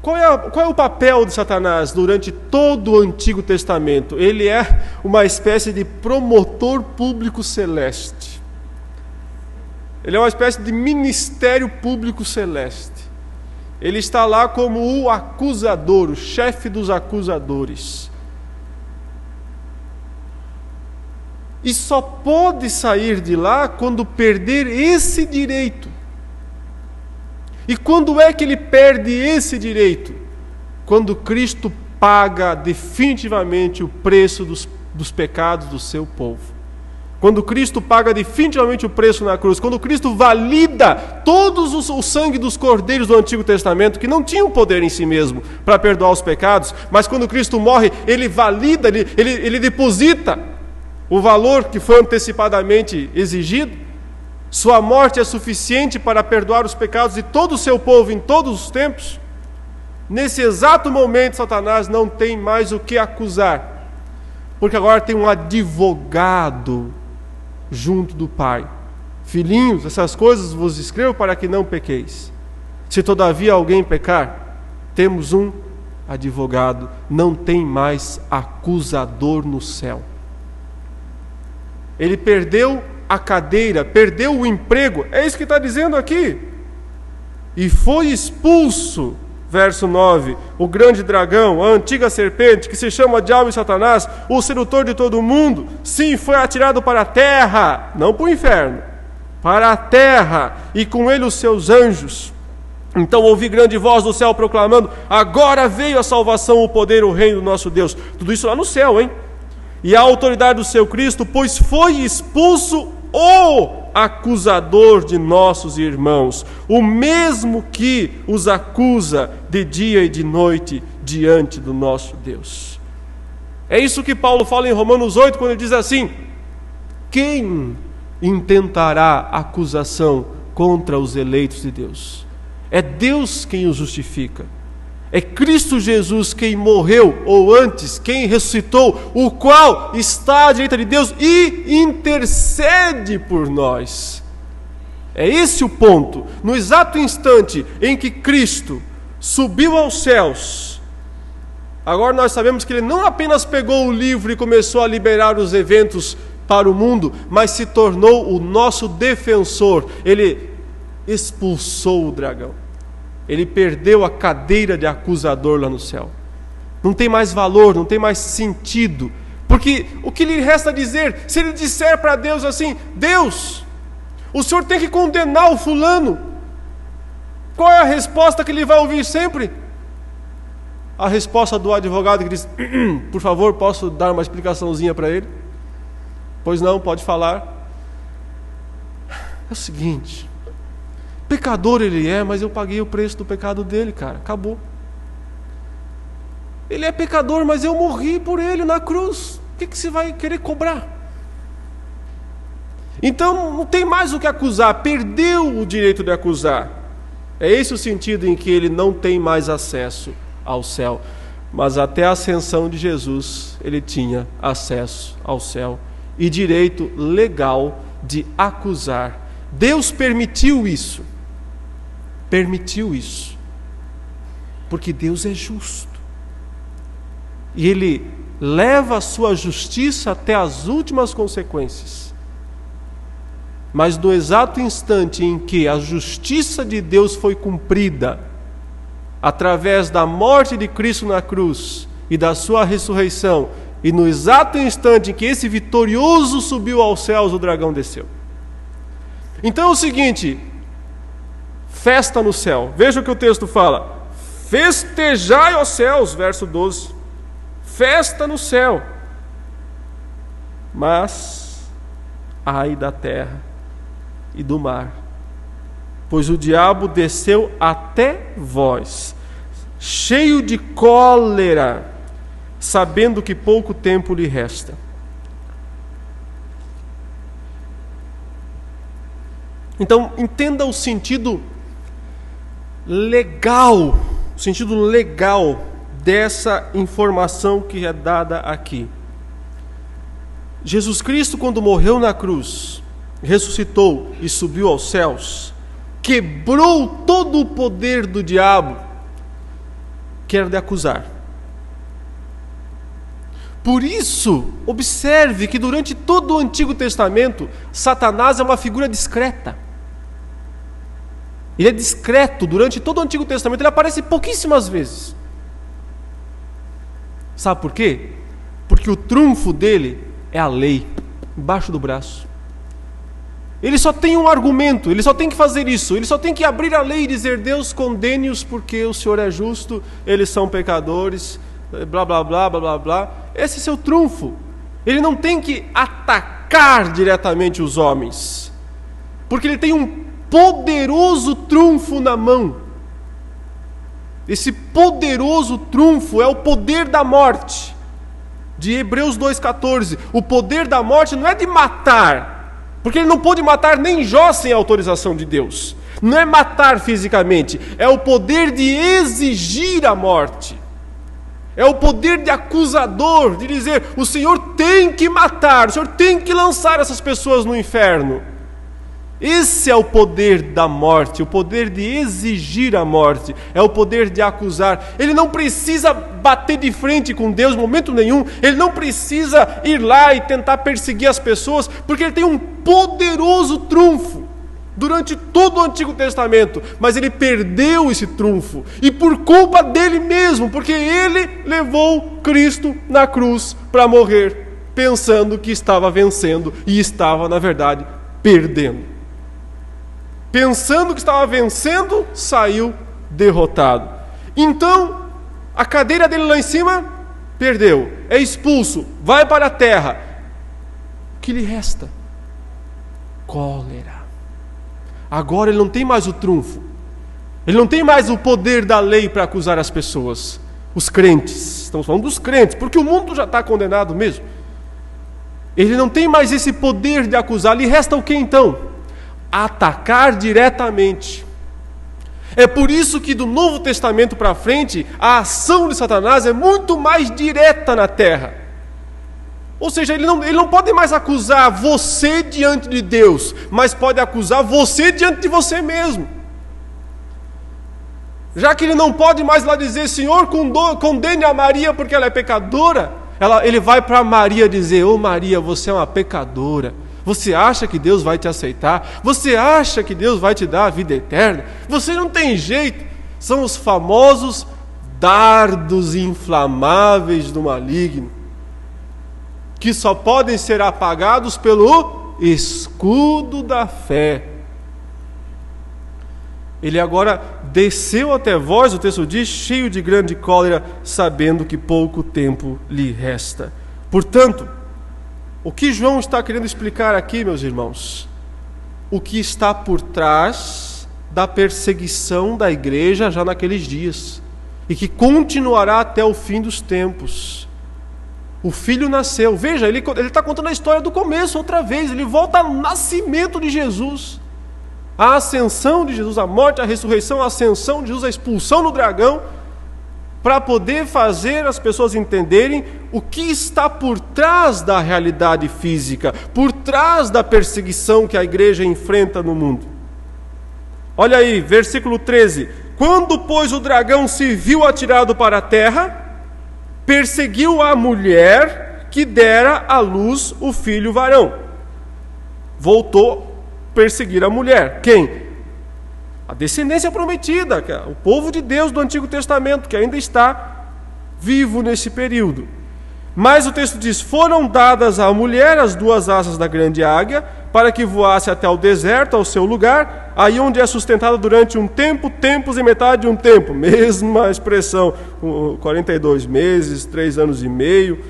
[SPEAKER 1] qual é o papel de Satanás durante todo o Antigo Testamento? Ele é uma espécie de promotor público celeste. Ele é uma espécie de ministério público celeste. Ele está lá como o acusador, o chefe dos acusadores. E só pode sair de lá quando perder esse direito. E quando é que ele perde esse direito? Quando Cristo paga definitivamente o preço dos pecados do seu povo. Quando Cristo paga definitivamente o preço na cruz. Quando Cristo valida todos o sangue dos cordeiros do Antigo Testamento, que não tinham poder em si mesmo para perdoar os pecados, mas quando Cristo morre, ele valida, ele deposita o valor que foi antecipadamente exigido. Sua morte é suficiente para perdoar os pecados de todo o seu povo em todos os tempos. Nesse exato momento, Satanás não tem mais o que acusar, porque agora tem um advogado junto do Pai. Filhinhos, essas coisas vos escrevo para que não pequeis. Se todavia alguém pecar, temos um advogado, não tem mais acusador no céu. Ele perdeu a cadeira, perdeu o emprego, é isso que está dizendo aqui. E foi expulso, verso 9, o grande dragão, a antiga serpente, que se chama Diabo e Satanás, o sedutor de todo mundo, sim, foi atirado para a terra, não para o inferno, para a terra, e com ele os seus anjos. Então ouvi grande voz do céu proclamando: agora veio a salvação, o poder, o reino do nosso Deus. Tudo isso lá no céu, hein? E a autoridade do seu Cristo, pois foi expulso o acusador de nossos irmãos, o mesmo que os acusa de dia e de noite diante do nosso Deus. É isso que Paulo fala em Romanos 8, quando ele diz assim: quem intentará acusação contra os eleitos de Deus? É Deus quem os justifica. É Cristo Jesus quem morreu, ou antes, quem ressuscitou, o qual está à direita de Deus e intercede por nós. É esse o ponto. No exato instante em que Cristo subiu aos céus, agora nós sabemos que Ele não apenas pegou o livro e começou a liberar os eventos para o mundo, mas se tornou o nosso defensor. Ele expulsou o dragão. Ele perdeu a cadeira de acusador lá no céu. Não tem mais valor, não tem mais sentido. Porque o que lhe resta dizer, se ele disser para Deus assim: Deus, o Senhor tem que condenar o fulano, qual é a resposta que ele vai ouvir sempre? A resposta do advogado que diz: por favor, posso dar uma explicaçãozinha para ele? Pois não, pode falar. É o seguinte: pecador ele é, mas eu paguei o preço do pecado dele, cara. Acabou. Ele é pecador, mas eu morri por ele na cruz. O que você vai querer cobrar? Então não tem mais o que acusar. Perdeu o direito de acusar. É esse o sentido em que ele não tem mais acesso ao céu. Mas até a ascensão de Jesus, ele tinha acesso ao céu e direito legal de acusar. Deus permitiu isso. Permitiu isso, porque Deus é justo, e Ele leva a sua justiça até as últimas consequências. Mas no exato instante em que a justiça de Deus foi cumprida, através da morte de Cristo na cruz e da sua ressurreição, e no exato instante em que esse vitorioso subiu aos céus, o dragão desceu. Então é o seguinte: festa no céu. Veja o que o texto fala: festejai, ó céus, verso 12. Festa no céu. Mas ai da terra e do mar, pois o diabo desceu até vós, cheio de cólera, sabendo que pouco tempo lhe resta. Então, entenda o sentido legal dessa informação que é dada aqui. Jesus Cristo, quando morreu na cruz, ressuscitou e subiu aos céus, quebrou todo o poder do diabo, que era de acusar. Por isso, observe que durante todo o Antigo Testamento, Satanás é uma figura discreta. Ele é discreto durante todo o Antigo Testamento, ele aparece pouquíssimas vezes. Sabe por quê? Porque o trunfo dele é a lei, embaixo do braço. Ele só tem um argumento, ele só tem que fazer isso, ele só tem que abrir a lei e dizer: Deus, condene-os porque o Senhor é justo, eles são pecadores, blá blá blá blá blá blá. Esse é seu trunfo. Ele não tem que atacar diretamente os homens, porque ele tem um poderoso trunfo na mão. Esse poderoso trunfo é o poder da morte, de Hebreus 2,14. O poder da morte não é de matar, porque ele não pôde matar nem Jó sem a autorização de Deus. Não é matar fisicamente, é o poder de exigir a morte. É o poder de acusador, de dizer: o Senhor tem que matar, o Senhor tem que lançar essas pessoas no inferno. Esse é o poder da morte, o poder de exigir a morte, é o poder de acusar. Ele não precisa bater de frente com Deus em momento nenhum, ele não precisa ir lá e tentar perseguir as pessoas, porque ele tem um poderoso trunfo durante todo o Antigo Testamento, mas ele perdeu esse trunfo, e por culpa dele mesmo, porque ele levou Cristo na cruz para morrer, pensando que estava vencendo, e estava, na verdade, perdendo. Pensando que estava vencendo, saiu derrotado. Então, a cadeira dele lá em cima, perdeu, é expulso, vai para a terra. O que lhe resta? Cólera. Agora ele não tem mais o trunfo, ele não tem mais o poder da lei para acusar as pessoas, os crentes. Estamos falando dos crentes, porque o mundo já está condenado mesmo. Ele não tem mais esse poder de acusar. Lhe resta o que então? Atacar diretamente. É por isso que do Novo Testamento para frente, a ação de Satanás é muito mais direta na terra. Ou seja, ele não pode mais acusar você diante de Deus, mas pode acusar você diante de você mesmo. Já que ele não pode mais lá dizer, Senhor, condene a Maria porque ela é pecadora, ele vai para Maria dizer, ô Maria, você é uma pecadora. Você acha que Deus vai te aceitar? Você acha que Deus vai te dar a vida eterna? Você não tem jeito. São os famosos dardos inflamáveis do maligno, que só podem ser apagados pelo escudo da fé. Ele agora desceu até vós, o texto diz, cheio de grande cólera, sabendo que pouco tempo lhe resta. Portanto, o que João está querendo explicar aqui, meus irmãos? O que está por trás da perseguição da igreja já naqueles dias, e que continuará até o fim dos tempos. O filho nasceu. Veja, ele está contando a história do começo outra vez. Ele volta ao nascimento de Jesus, a ascensão de Jesus, a morte, a ressurreição, a ascensão de Jesus, a expulsão do dragão, para poder fazer as pessoas entenderem o que está por trás da realidade física, por trás da perseguição que a igreja enfrenta no mundo. Olha aí, versículo 13. Quando, pois, o dragão se viu atirado para a terra, perseguiu a mulher que dera à luz o filho varão. Voltou a perseguir a mulher. Quem? A descendência prometida, o povo de Deus do Antigo Testamento, que ainda está vivo nesse período. Mas o texto diz, foram dadas à mulher as duas asas da grande águia, para que voasse até o deserto, ao seu lugar, aí onde é sustentada durante um tempo, tempos e metade de um tempo. Mesma expressão, 42 meses, 3 anos e meio,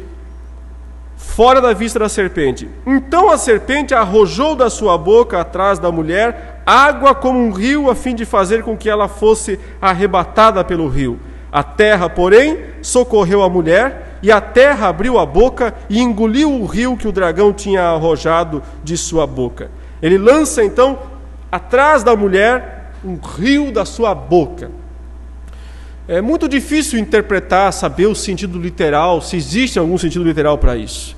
[SPEAKER 1] fora da vista da serpente. Então a serpente arrojou da sua boca, atrás da mulher, água como um rio, a fim de fazer com que ela fosse arrebatada pelo rio. A terra, porém, socorreu a mulher, e a terra abriu a boca e engoliu o rio que o dragão tinha arrojado de sua boca. Ele lança, então, atrás da mulher, um rio da sua boca. É muito difícil interpretar, saber o sentido literal, se existe algum sentido literal para isso.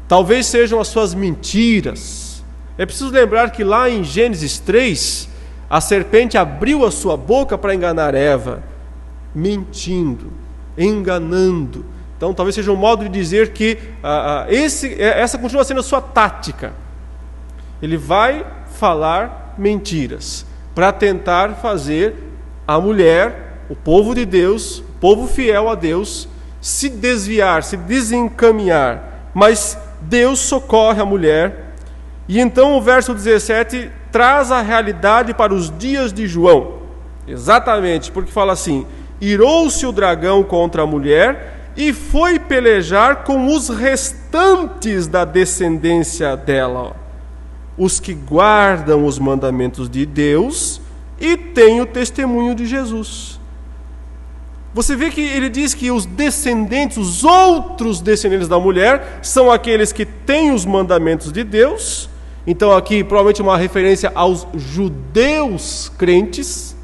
[SPEAKER 1] Talvez sejam as suas mentiras. É preciso lembrar que lá em Gênesis 3, a serpente abriu a sua boca para enganar Eva, mentindo, enganando. Então talvez seja um modo de dizer que essa continua sendo a sua tática. Ele vai falar mentiras para tentar fazer a mulher, o povo de Deus, o povo fiel a Deus, se desviar, se desencaminhar. Mas Deus socorre a mulher. E então o verso 17 traz a realidade para os dias de João. Exatamente, porque fala assim: irou-se o dragão contra a mulher e foi pelejar com os restantes da descendência dela, os que guardam os mandamentos de Deus e têm o testemunho de Jesus. Você vê que ele diz que os descendentes, os outros descendentes da mulher, são aqueles que têm os mandamentos de Deus. Então aqui provavelmente uma referência aos judeus crentes,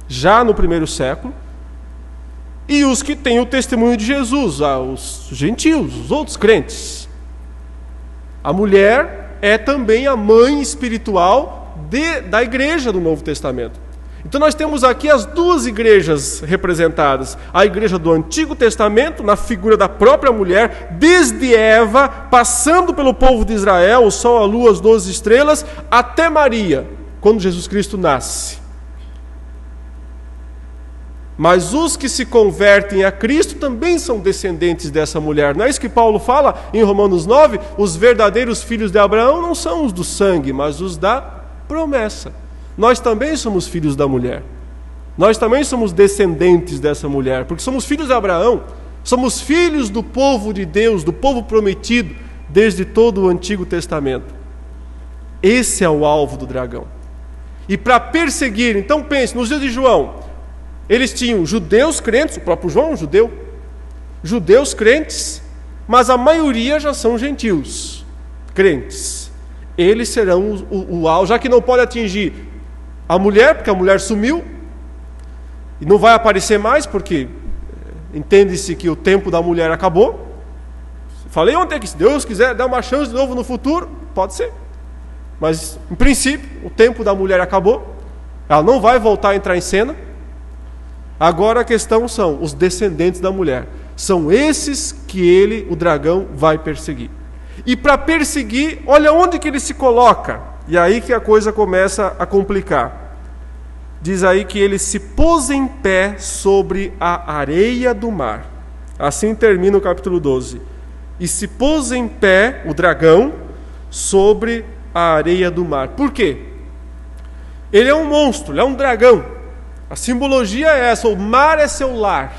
[SPEAKER 1] já no primeiro século, e os que têm o testemunho de Jesus, os gentios, os outros crentes. A mulher é também a mãe espiritual da igreja do Novo Testamento. Então nós temos aqui as duas igrejas representadas. A igreja do Antigo Testamento, na figura da própria mulher, desde Eva, passando pelo povo de Israel, o sol, a lua, as 12 estrelas, até Maria, quando Jesus Cristo nasce. Mas os que se convertem a Cristo também são descendentes dessa mulher. Não é isso que Paulo fala em Romanos 9? Os verdadeiros filhos de Abraão não são os do sangue, mas os da promessa. Nós também somos filhos da mulher. Nós também somos descendentes dessa mulher, porque somos filhos de Abraão. Somos filhos do povo de Deus, do povo prometido, desde todo o Antigo Testamento. Esse é o alvo do dragão. E para perseguir, então pense, nos dias de João, eles tinham judeus crentes, o próprio João é um judeu, judeus crentes, mas a maioria já são gentios. crentes. Eles serão o alvo, já que não pode atingir a mulher, porque a mulher sumiu, e não vai aparecer mais, porque entende-se que o tempo da mulher acabou. Falei ontem que se Deus quiser dar uma chance de novo no futuro, pode ser. Mas, em princípio, o tempo da mulher acabou. Ela não vai voltar a entrar em cena. Agora a questão são os descendentes da mulher. São esses que o dragão, vai perseguir. E para perseguir, olha onde que ele se coloca. E aí que a coisa começa a complicar. Diz aí que ele se pôs em pé sobre a areia do mar. Assim termina o capítulo 12. E se pôs em pé, o dragão, sobre a areia do mar. Por quê? Ele é um monstro, ele é um dragão. A simbologia é essa, o mar é seu lar.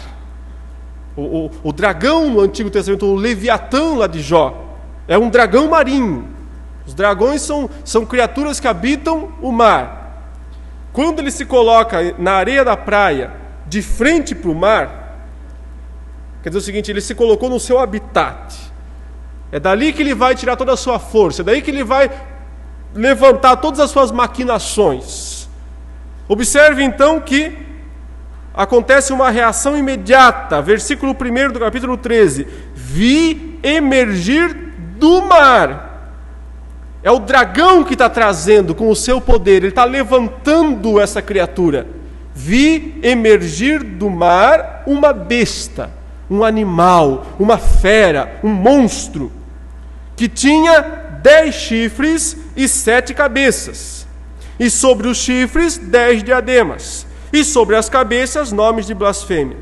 [SPEAKER 1] O dragão no Antigo Testamento, o Leviatã lá de Jó, é um dragão marinho. Os dragões são criaturas que habitam o mar. Quando ele se coloca na areia da praia, de frente para o mar, quer dizer o seguinte, ele se colocou no seu habitat. É dali que ele vai tirar toda a sua força, é daí que ele vai levantar todas as suas maquinações. Observe então que acontece uma reação imediata. Versículo 1 do capítulo 13. Vi emergir do mar. É o dragão que está trazendo com o seu poder, ele está levantando essa criatura. Vi emergir do mar uma besta, um animal, uma fera, um monstro, que tinha 10 chifres e 7 cabeças, e sobre os chifres 10 diademas, e sobre as cabeças nomes de blasfêmia.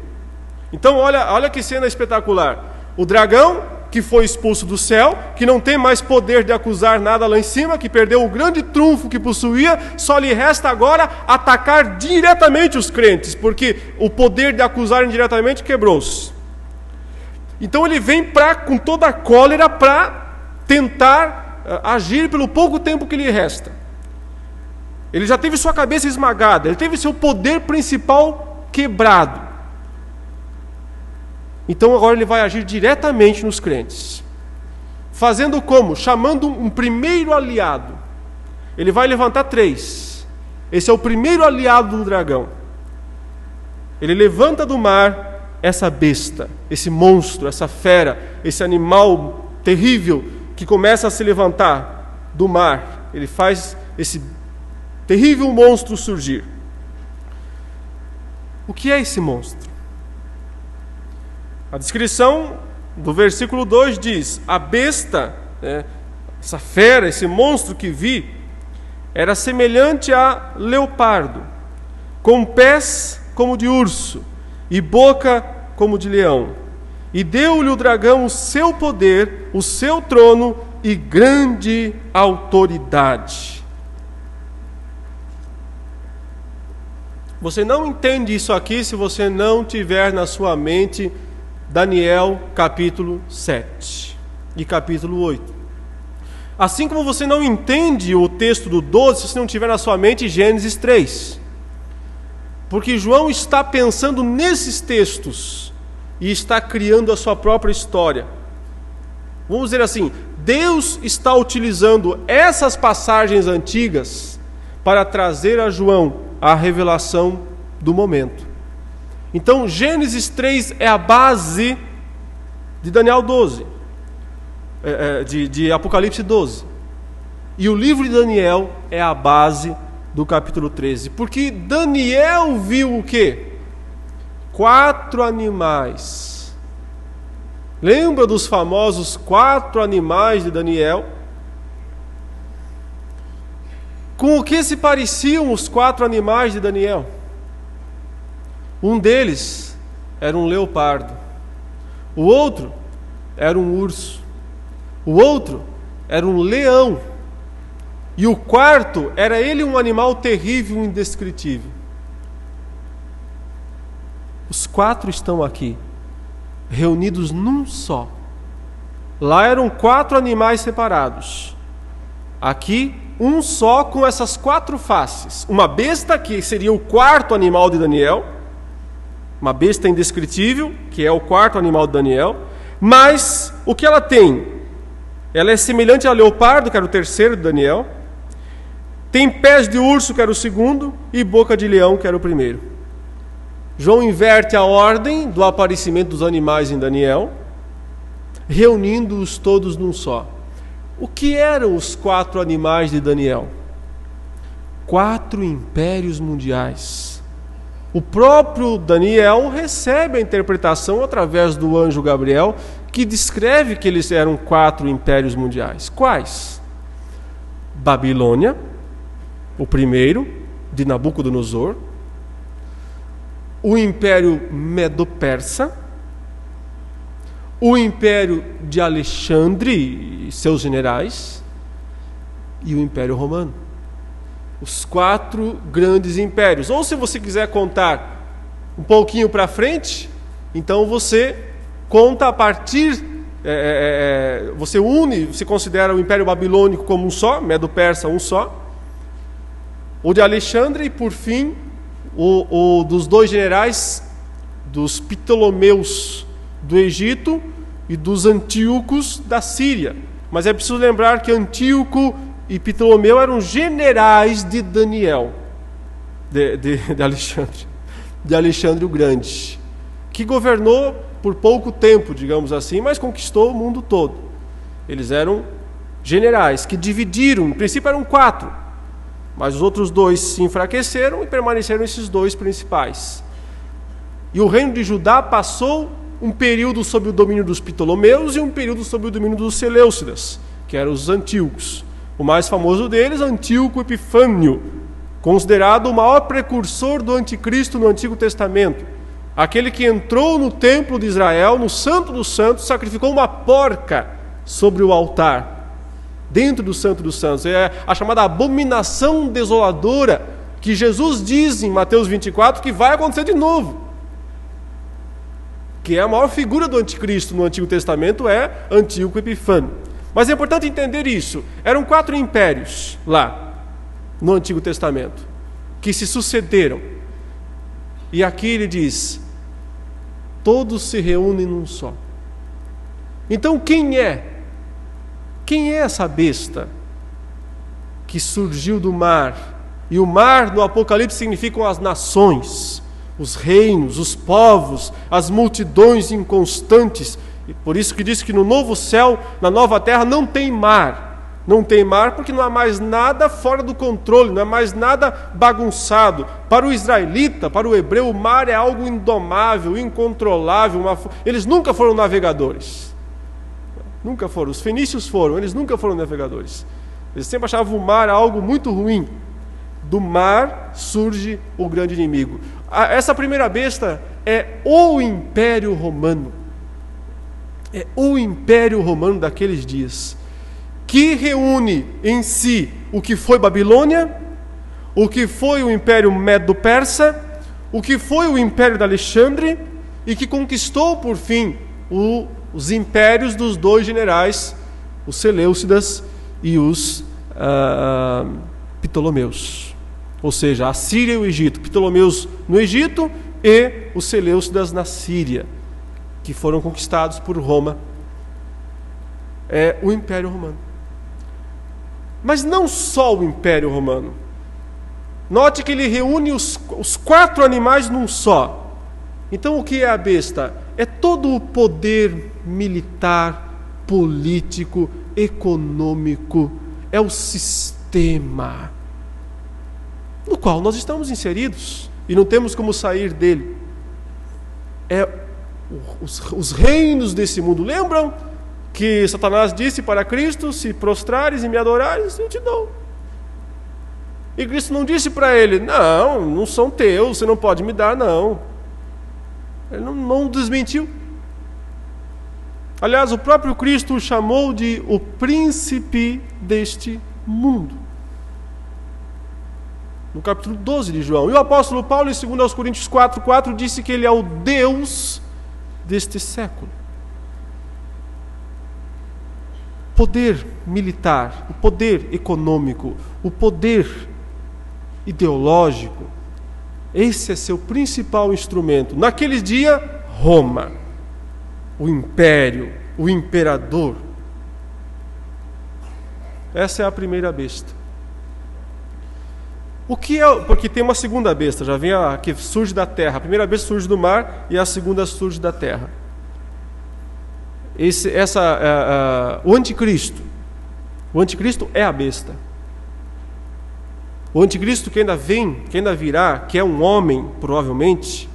[SPEAKER 1] Então olha que cena espetacular. O dragão que foi expulso do céu, que não tem mais poder de acusar nada lá em cima, que perdeu o grande trunfo que possuía, só lhe resta agora atacar diretamente os crentes, porque o poder de acusar indiretamente quebrou-se. Então ele vem com toda a cólera para tentar agir pelo pouco tempo que lhe resta. Ele já teve sua cabeça esmagada, ele teve seu poder principal quebrado. Então agora ele vai agir diretamente nos crentes. Fazendo como? Chamando um primeiro aliado. Ele vai levantar 3. Esse é o primeiro aliado do dragão. Ele levanta do mar essa besta, esse monstro, essa fera, esse animal terrível que começa a se levantar do mar. Ele faz esse terrível monstro surgir. O que é esse monstro? A descrição do versículo 2 diz: a besta, essa fera, esse monstro que vi, era semelhante a leopardo, com pés como de urso e boca como de leão. E deu-lhe o dragão o seu poder, o seu trono e grande autoridade. Você não entende isso aqui se você não tiver na sua mente Daniel capítulo 7 e capítulo 8. Assim como você não entende o texto do 12 se você não tiver na sua mente Gênesis 3. Porque João está pensando nesses textos e está criando a sua própria história. Vamos dizer assim, Deus está utilizando essas passagens antigas para trazer a João a revelação do momento. Então, Gênesis 3 é a base de Daniel 12, de Apocalipse 12. E o livro de Daniel é a base do capítulo 13. Porque Daniel viu o quê? 4 animais. Lembra dos famosos 4 animais de Daniel? Com o que se pareciam os 4 animais de Daniel? Um deles era um leopardo, o outro era um urso, o outro era um leão, e o quarto era ele um animal terrível e indescritível. Os 4 estão aqui, reunidos num só. Lá eram 4 animais separados. Aqui, um só com essas 4 faces. Uma besta, que seria o 4º animal de Daniel, uma besta indescritível, que é o 4º animal de Daniel, mas o que ela tem? Ela é semelhante ao leopardo, que era o terceiro de Daniel. Tem pés de urso, que era o segundo, e boca de leão, que era o primeiro. João inverte a ordem do aparecimento dos animais em Daniel, reunindo-os todos num só. O que eram os 4 animais de Daniel? 4 impérios mundiais. O próprio Daniel recebe a interpretação através do anjo Gabriel, que descreve que eles eram 4 impérios mundiais. Quais? Babilônia, o primeiro, de Nabucodonosor. O império Medo-Persa. O império de Alexandre e seus generais. E o império romano. Os 4 grandes impérios. Ou se você quiser contar um pouquinho para frente, então você conta a partir, você une, você considera o Império Babilônico como um só, Medo-Persa um só, o de Alexandre e, por fim, o dos 2 generais, dos Ptolomeus do Egito e dos Antíocos da Síria. Mas é preciso lembrar que Antíoco e Ptolomeu eram generais de Daniel, de Alexandre o Grande, que governou por pouco tempo, digamos assim, mas conquistou o mundo todo. Eles eram generais que dividiram, no princípio eram 4, mas os outros 2 se enfraqueceram e permaneceram esses 2 principais. E o reino de Judá passou um período sob o domínio dos Ptolomeus e um período sob o domínio dos Seleucidas, que eram os Antíocos. O mais famoso deles, Antíoco Epifânio, considerado o maior precursor do anticristo no Antigo Testamento. Aquele que entrou no templo de Israel, no Santo dos Santos, sacrificou uma porca sobre o altar, dentro do Santo dos Santos. É a chamada abominação desoladora, que Jesus diz em Mateus 24 que vai acontecer de novo. Que é a maior figura do anticristo no Antigo Testamento, é Antíoco Epifânio. Mas é importante entender isso. Eram 4 impérios lá, no Antigo Testamento, que se sucederam. E aqui ele diz, todos se reúnem num só. Então quem é? Quem é essa besta que surgiu do mar? E o mar no Apocalipse significam as nações, os reinos, os povos, as multidões inconstantes. E por isso que diz que no novo céu, na nova terra, não tem mar. Não tem mar porque não há mais nada fora do controle, não há mais nada bagunçado. Para o israelita, para o hebreu, o mar é algo indomável, incontrolável. Eles nunca foram navegadores. Nunca foram. Os fenícios foram, eles nunca foram navegadores. Eles sempre achavam o mar algo muito ruim. Do mar surge o grande inimigo. Essa primeira besta é o Império Romano. É o Império Romano daqueles dias, que reúne em si o que foi Babilônia, o que foi o Império Medo-Persa, o que foi o Império de Alexandre, e que conquistou, por fim, os impérios dos 2 generais, os Seleucidas e os Ptolomeus. Ou seja, a Síria e o Egito. Ptolomeus no Egito e os Seleucidas na Síria, que foram conquistados por Roma. É o Império Romano. Mas não só o Império Romano. Note que ele reúne os 4 animais num só. Então o que é a besta? É todo o poder militar, político, econômico. É o sistema no qual nós estamos inseridos e não temos como sair dele. É os reinos desse mundo. Lembram que Satanás disse para Cristo: se prostrares e me adorares, eu te dou. E Cristo não disse para ele: não são teus, você não pode me dar, não. Ele não desmentiu. Aliás, o próprio Cristo o chamou de o príncipe deste mundo, no capítulo 12 de João. E o apóstolo Paulo, em 2 Coríntios 4:4, disse que ele é o Deus deste século. Poder militar, o poder econômico, o poder ideológico, esse é seu principal instrumento. Naquele dia, Roma, o império, o imperador. Essa é a primeira besta. O que é? Porque tem uma segunda besta, já vem a que surge da terra. A primeira besta surge do mar e a segunda surge da terra. O anticristo. O anticristo é a besta. O anticristo que ainda vem, que ainda virá, que é um homem, provavelmente,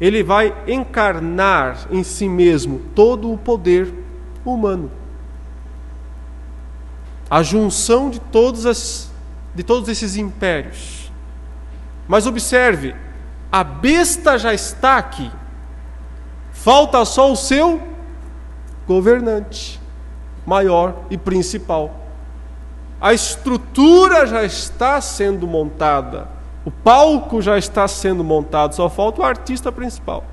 [SPEAKER 1] ele vai encarnar em si mesmo todo o poder humano. A junção de todos esses impérios. Mas observe, a besta já está aqui. Falta só o seu governante, maior e principal. A estrutura já está sendo montada. O palco já está sendo montado. Só falta o artista principal.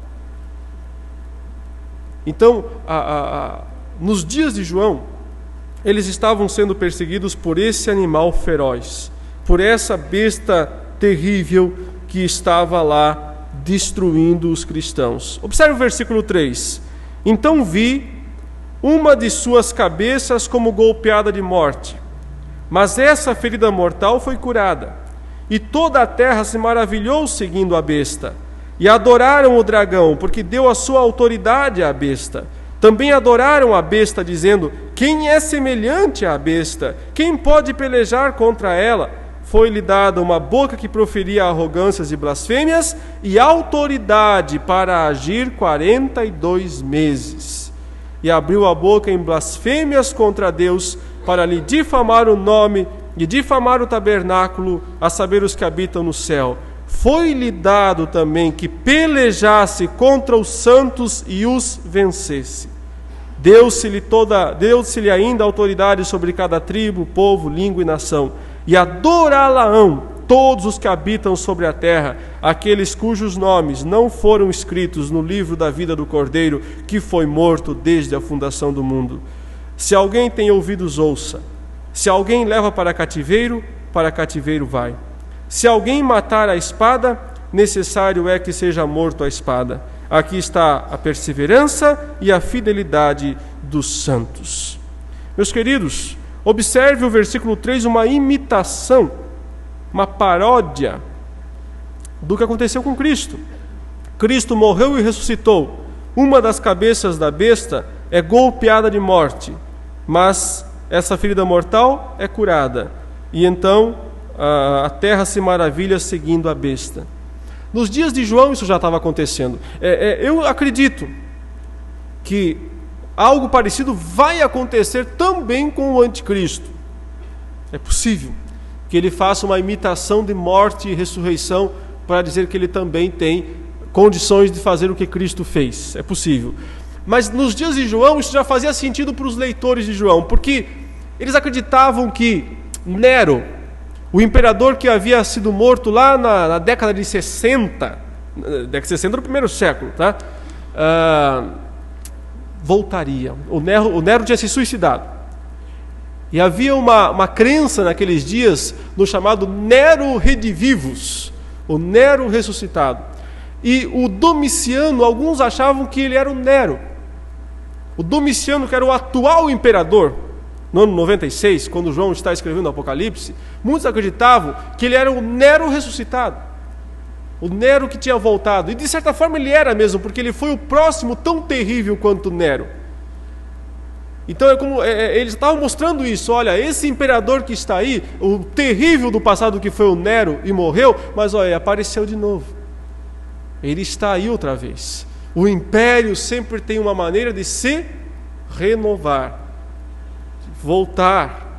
[SPEAKER 1] Então, nos dias de João, eles estavam sendo perseguidos por esse animal feroz, por essa besta terrível que estava lá destruindo os cristãos. Observe o versículo 3. Então vi uma de suas cabeças como golpeada de morte, mas essa ferida mortal foi curada. E toda a terra se maravilhou seguindo a besta. E adoraram o dragão, porque deu a sua autoridade à besta. Também adoraram a besta, dizendo: quem é semelhante à besta? Quem pode pelejar contra ela? Foi-lhe dada uma boca que proferia arrogâncias e blasfêmias, e autoridade para agir 42 meses. E abriu a boca em blasfêmias contra Deus, para lhe difamar o nome e difamar o tabernáculo, a saber, os que habitam no céu. Foi-lhe dado também que pelejasse contra os santos e os vencesse. Deu-se-lhe ainda autoridade sobre cada tribo, povo, língua e nação. E adorá-la-ão todos os que habitam sobre a terra, aqueles cujos nomes não foram escritos no livro da vida do Cordeiro, que foi morto desde a fundação do mundo. Se alguém tem ouvidos, ouça. Se alguém leva para cativeiro vai. Se alguém matar a espada, necessário é que seja morto a espada. Aqui está a perseverança e a fidelidade dos santos. Meus queridos, observe o versículo 3, uma imitação, uma paródia do que aconteceu com Cristo. Cristo morreu e ressuscitou. Uma das cabeças da besta é golpeada de morte, mas essa ferida mortal é curada. E então a terra se maravilha seguindo a besta. Nos dias de João isso já estava acontecendo. Eu acredito que algo parecido vai acontecer também com o anticristo. É possível que ele faça uma imitação de morte e ressurreição para dizer que ele também tem condições de fazer o que Cristo fez. É possível. Mas nos dias de João isso já fazia sentido para os leitores de João, porque eles acreditavam que Nero, o imperador que havia sido morto lá na década de 60, década de 60 do primeiro século, tá? Voltaria. O Nero tinha se suicidado. E havia uma crença naqueles dias no chamado Nero Redivivus, o Nero ressuscitado. E o Domiciano, alguns achavam que ele era o Nero. O Domiciano, que era o atual imperador, no ano 96, quando João está escrevendo o Apocalipse, muitos acreditavam que ele era o Nero ressuscitado, o Nero que tinha voltado. E de certa forma ele era mesmo, porque ele foi o próximo tão terrível quanto Nero. Então eles estavam mostrando isso. Olha, esse imperador que está aí, o terrível do passado que foi o Nero e morreu, mas olha, apareceu de novo. Ele está aí outra vez. O império sempre tem uma maneira de se renovar, voltar.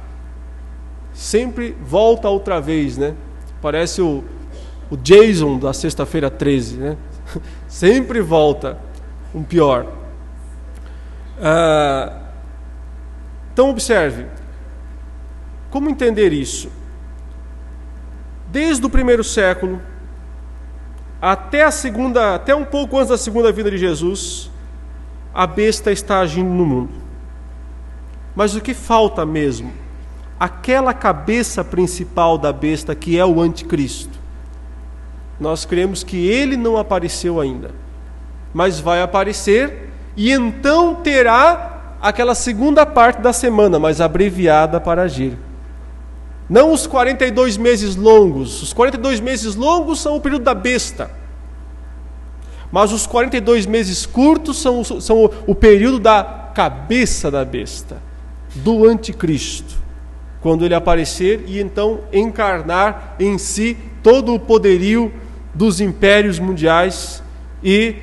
[SPEAKER 1] Sempre volta outra vez, né? Parece o Jason da sexta-feira 13, né? Sempre volta um pior. Então observe, como entender isso? Desde o primeiro século até um pouco antes da segunda vinda de Jesus, a besta está agindo no mundo. Mas o que falta mesmo? Aquela cabeça principal da besta, que é o anticristo. Nós cremos que ele não apareceu ainda, mas vai aparecer, e então terá aquela segunda parte da semana, mas abreviada para agir. Não os 42 meses longos. Os 42 meses longos são o período da besta. Mas os 42 meses curtos são o período da cabeça da besta, do anticristo, quando ele aparecer e então encarnar em si todo o poderio dos impérios mundiais e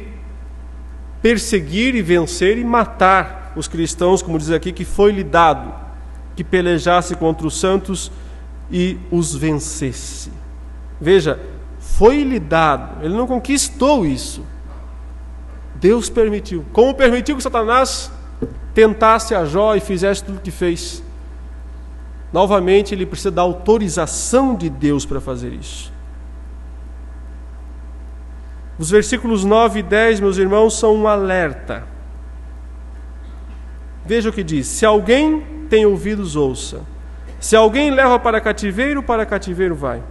[SPEAKER 1] perseguir e vencer e matar os cristãos, como diz aqui, que foi-lhe dado, que pelejasse contra os santos e os vencesse. Veja, foi-lhe dado, ele não conquistou isso. Deus permitiu. Como permitiu que Satanás tentasse a Jó e fizesse tudo o que fez? Novamente, ele precisa da autorização de Deus para fazer isso. Os versículos 9 e 10, meus irmãos, são um alerta. Veja o que diz: se alguém tem ouvidos, ouça. Se alguém leva para cativeiro vai.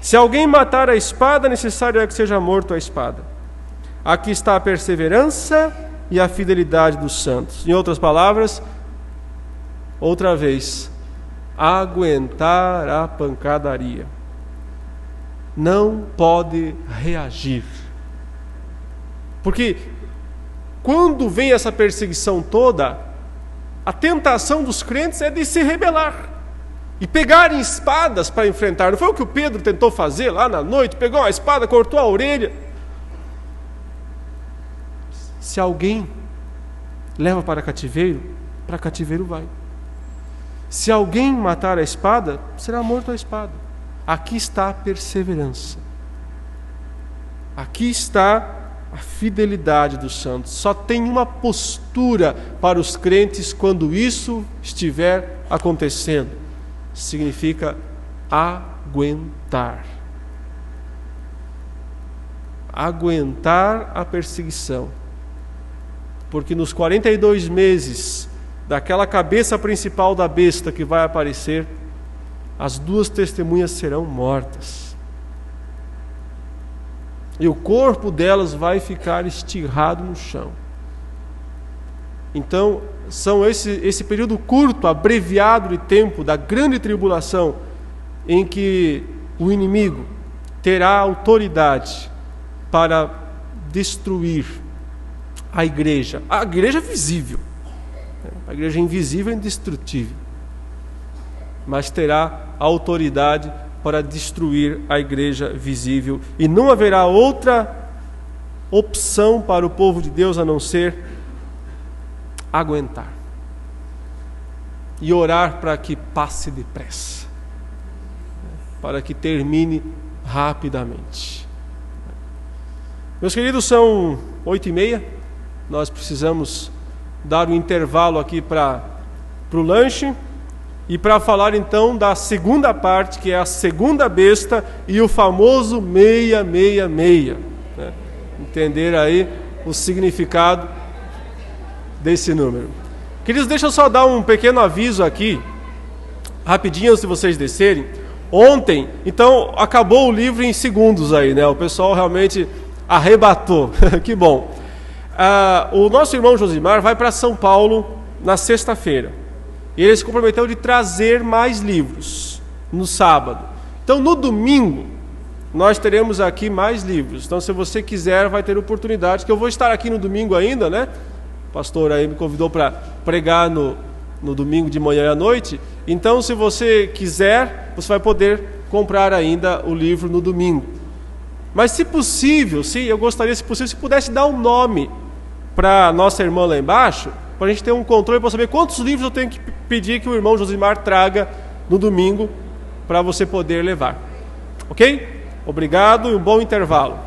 [SPEAKER 1] Se alguém matar a espada, necessário é que seja morto a espada. Aqui está a perseverança e a fidelidade dos santos. Em outras palavras, outra vez, aguentar a pancadaria. Não pode reagir. Porque quando vem essa perseguição toda, a tentação dos crentes é de se rebelar e pegarem espadas para enfrentar. Não foi o que o Pedro tentou fazer lá na noite? Pegou uma espada, cortou a orelha. Se alguém leva para cativeiro vai. Se alguém matar a espada, será morto a espada. Aqui está a perseverança. Aqui está a fidelidade dos santos. Só tem uma postura para os crentes quando isso estiver acontecendo. Significa aguentar. Aguentar a perseguição. Porque nos 42 meses daquela cabeça principal da besta que vai aparecer, as duas testemunhas serão mortas. E o corpo delas vai ficar estirrado no chão. Então, são esse período curto, abreviado de tempo da grande tribulação, em que o inimigo terá autoridade para destruir a igreja visível. A igreja invisível é indestrutível, mas terá autoridade para destruir a igreja visível, e não haverá outra opção para o povo de Deus a não ser aguentar e orar para que passe depressa, para que termine rapidamente. Meus queridos, são 8h30, nós precisamos dar um intervalo aqui para o lanche, e para falar então da segunda parte, que é a segunda besta e o famoso 666, né? Entender aí o significado desse número. Queridos, deixa eu só dar um pequeno aviso aqui, rapidinho antes de vocês descerem. Ontem, então, acabou o livro em segundos aí, né? O pessoal realmente arrebatou, que bom. O nosso irmão Josimar vai para São Paulo na sexta-feira. E ele se comprometeu de trazer mais livros no sábado. Então, no domingo, nós teremos aqui mais livros. Então, se você quiser, vai ter oportunidade, que eu vou estar aqui no domingo ainda, né? O pastor aí me convidou para pregar no domingo de manhã e à noite. Então, se você quiser, você vai poder comprar ainda o livro no domingo. Mas, se possível, eu gostaria, se possível, se pudesse dar um nome para a nossa irmã lá embaixo, para a gente ter um controle, para saber quantos livros eu tenho que pedir que o irmão Josimar traga no domingo, para você poder levar. Ok? Obrigado e um bom intervalo.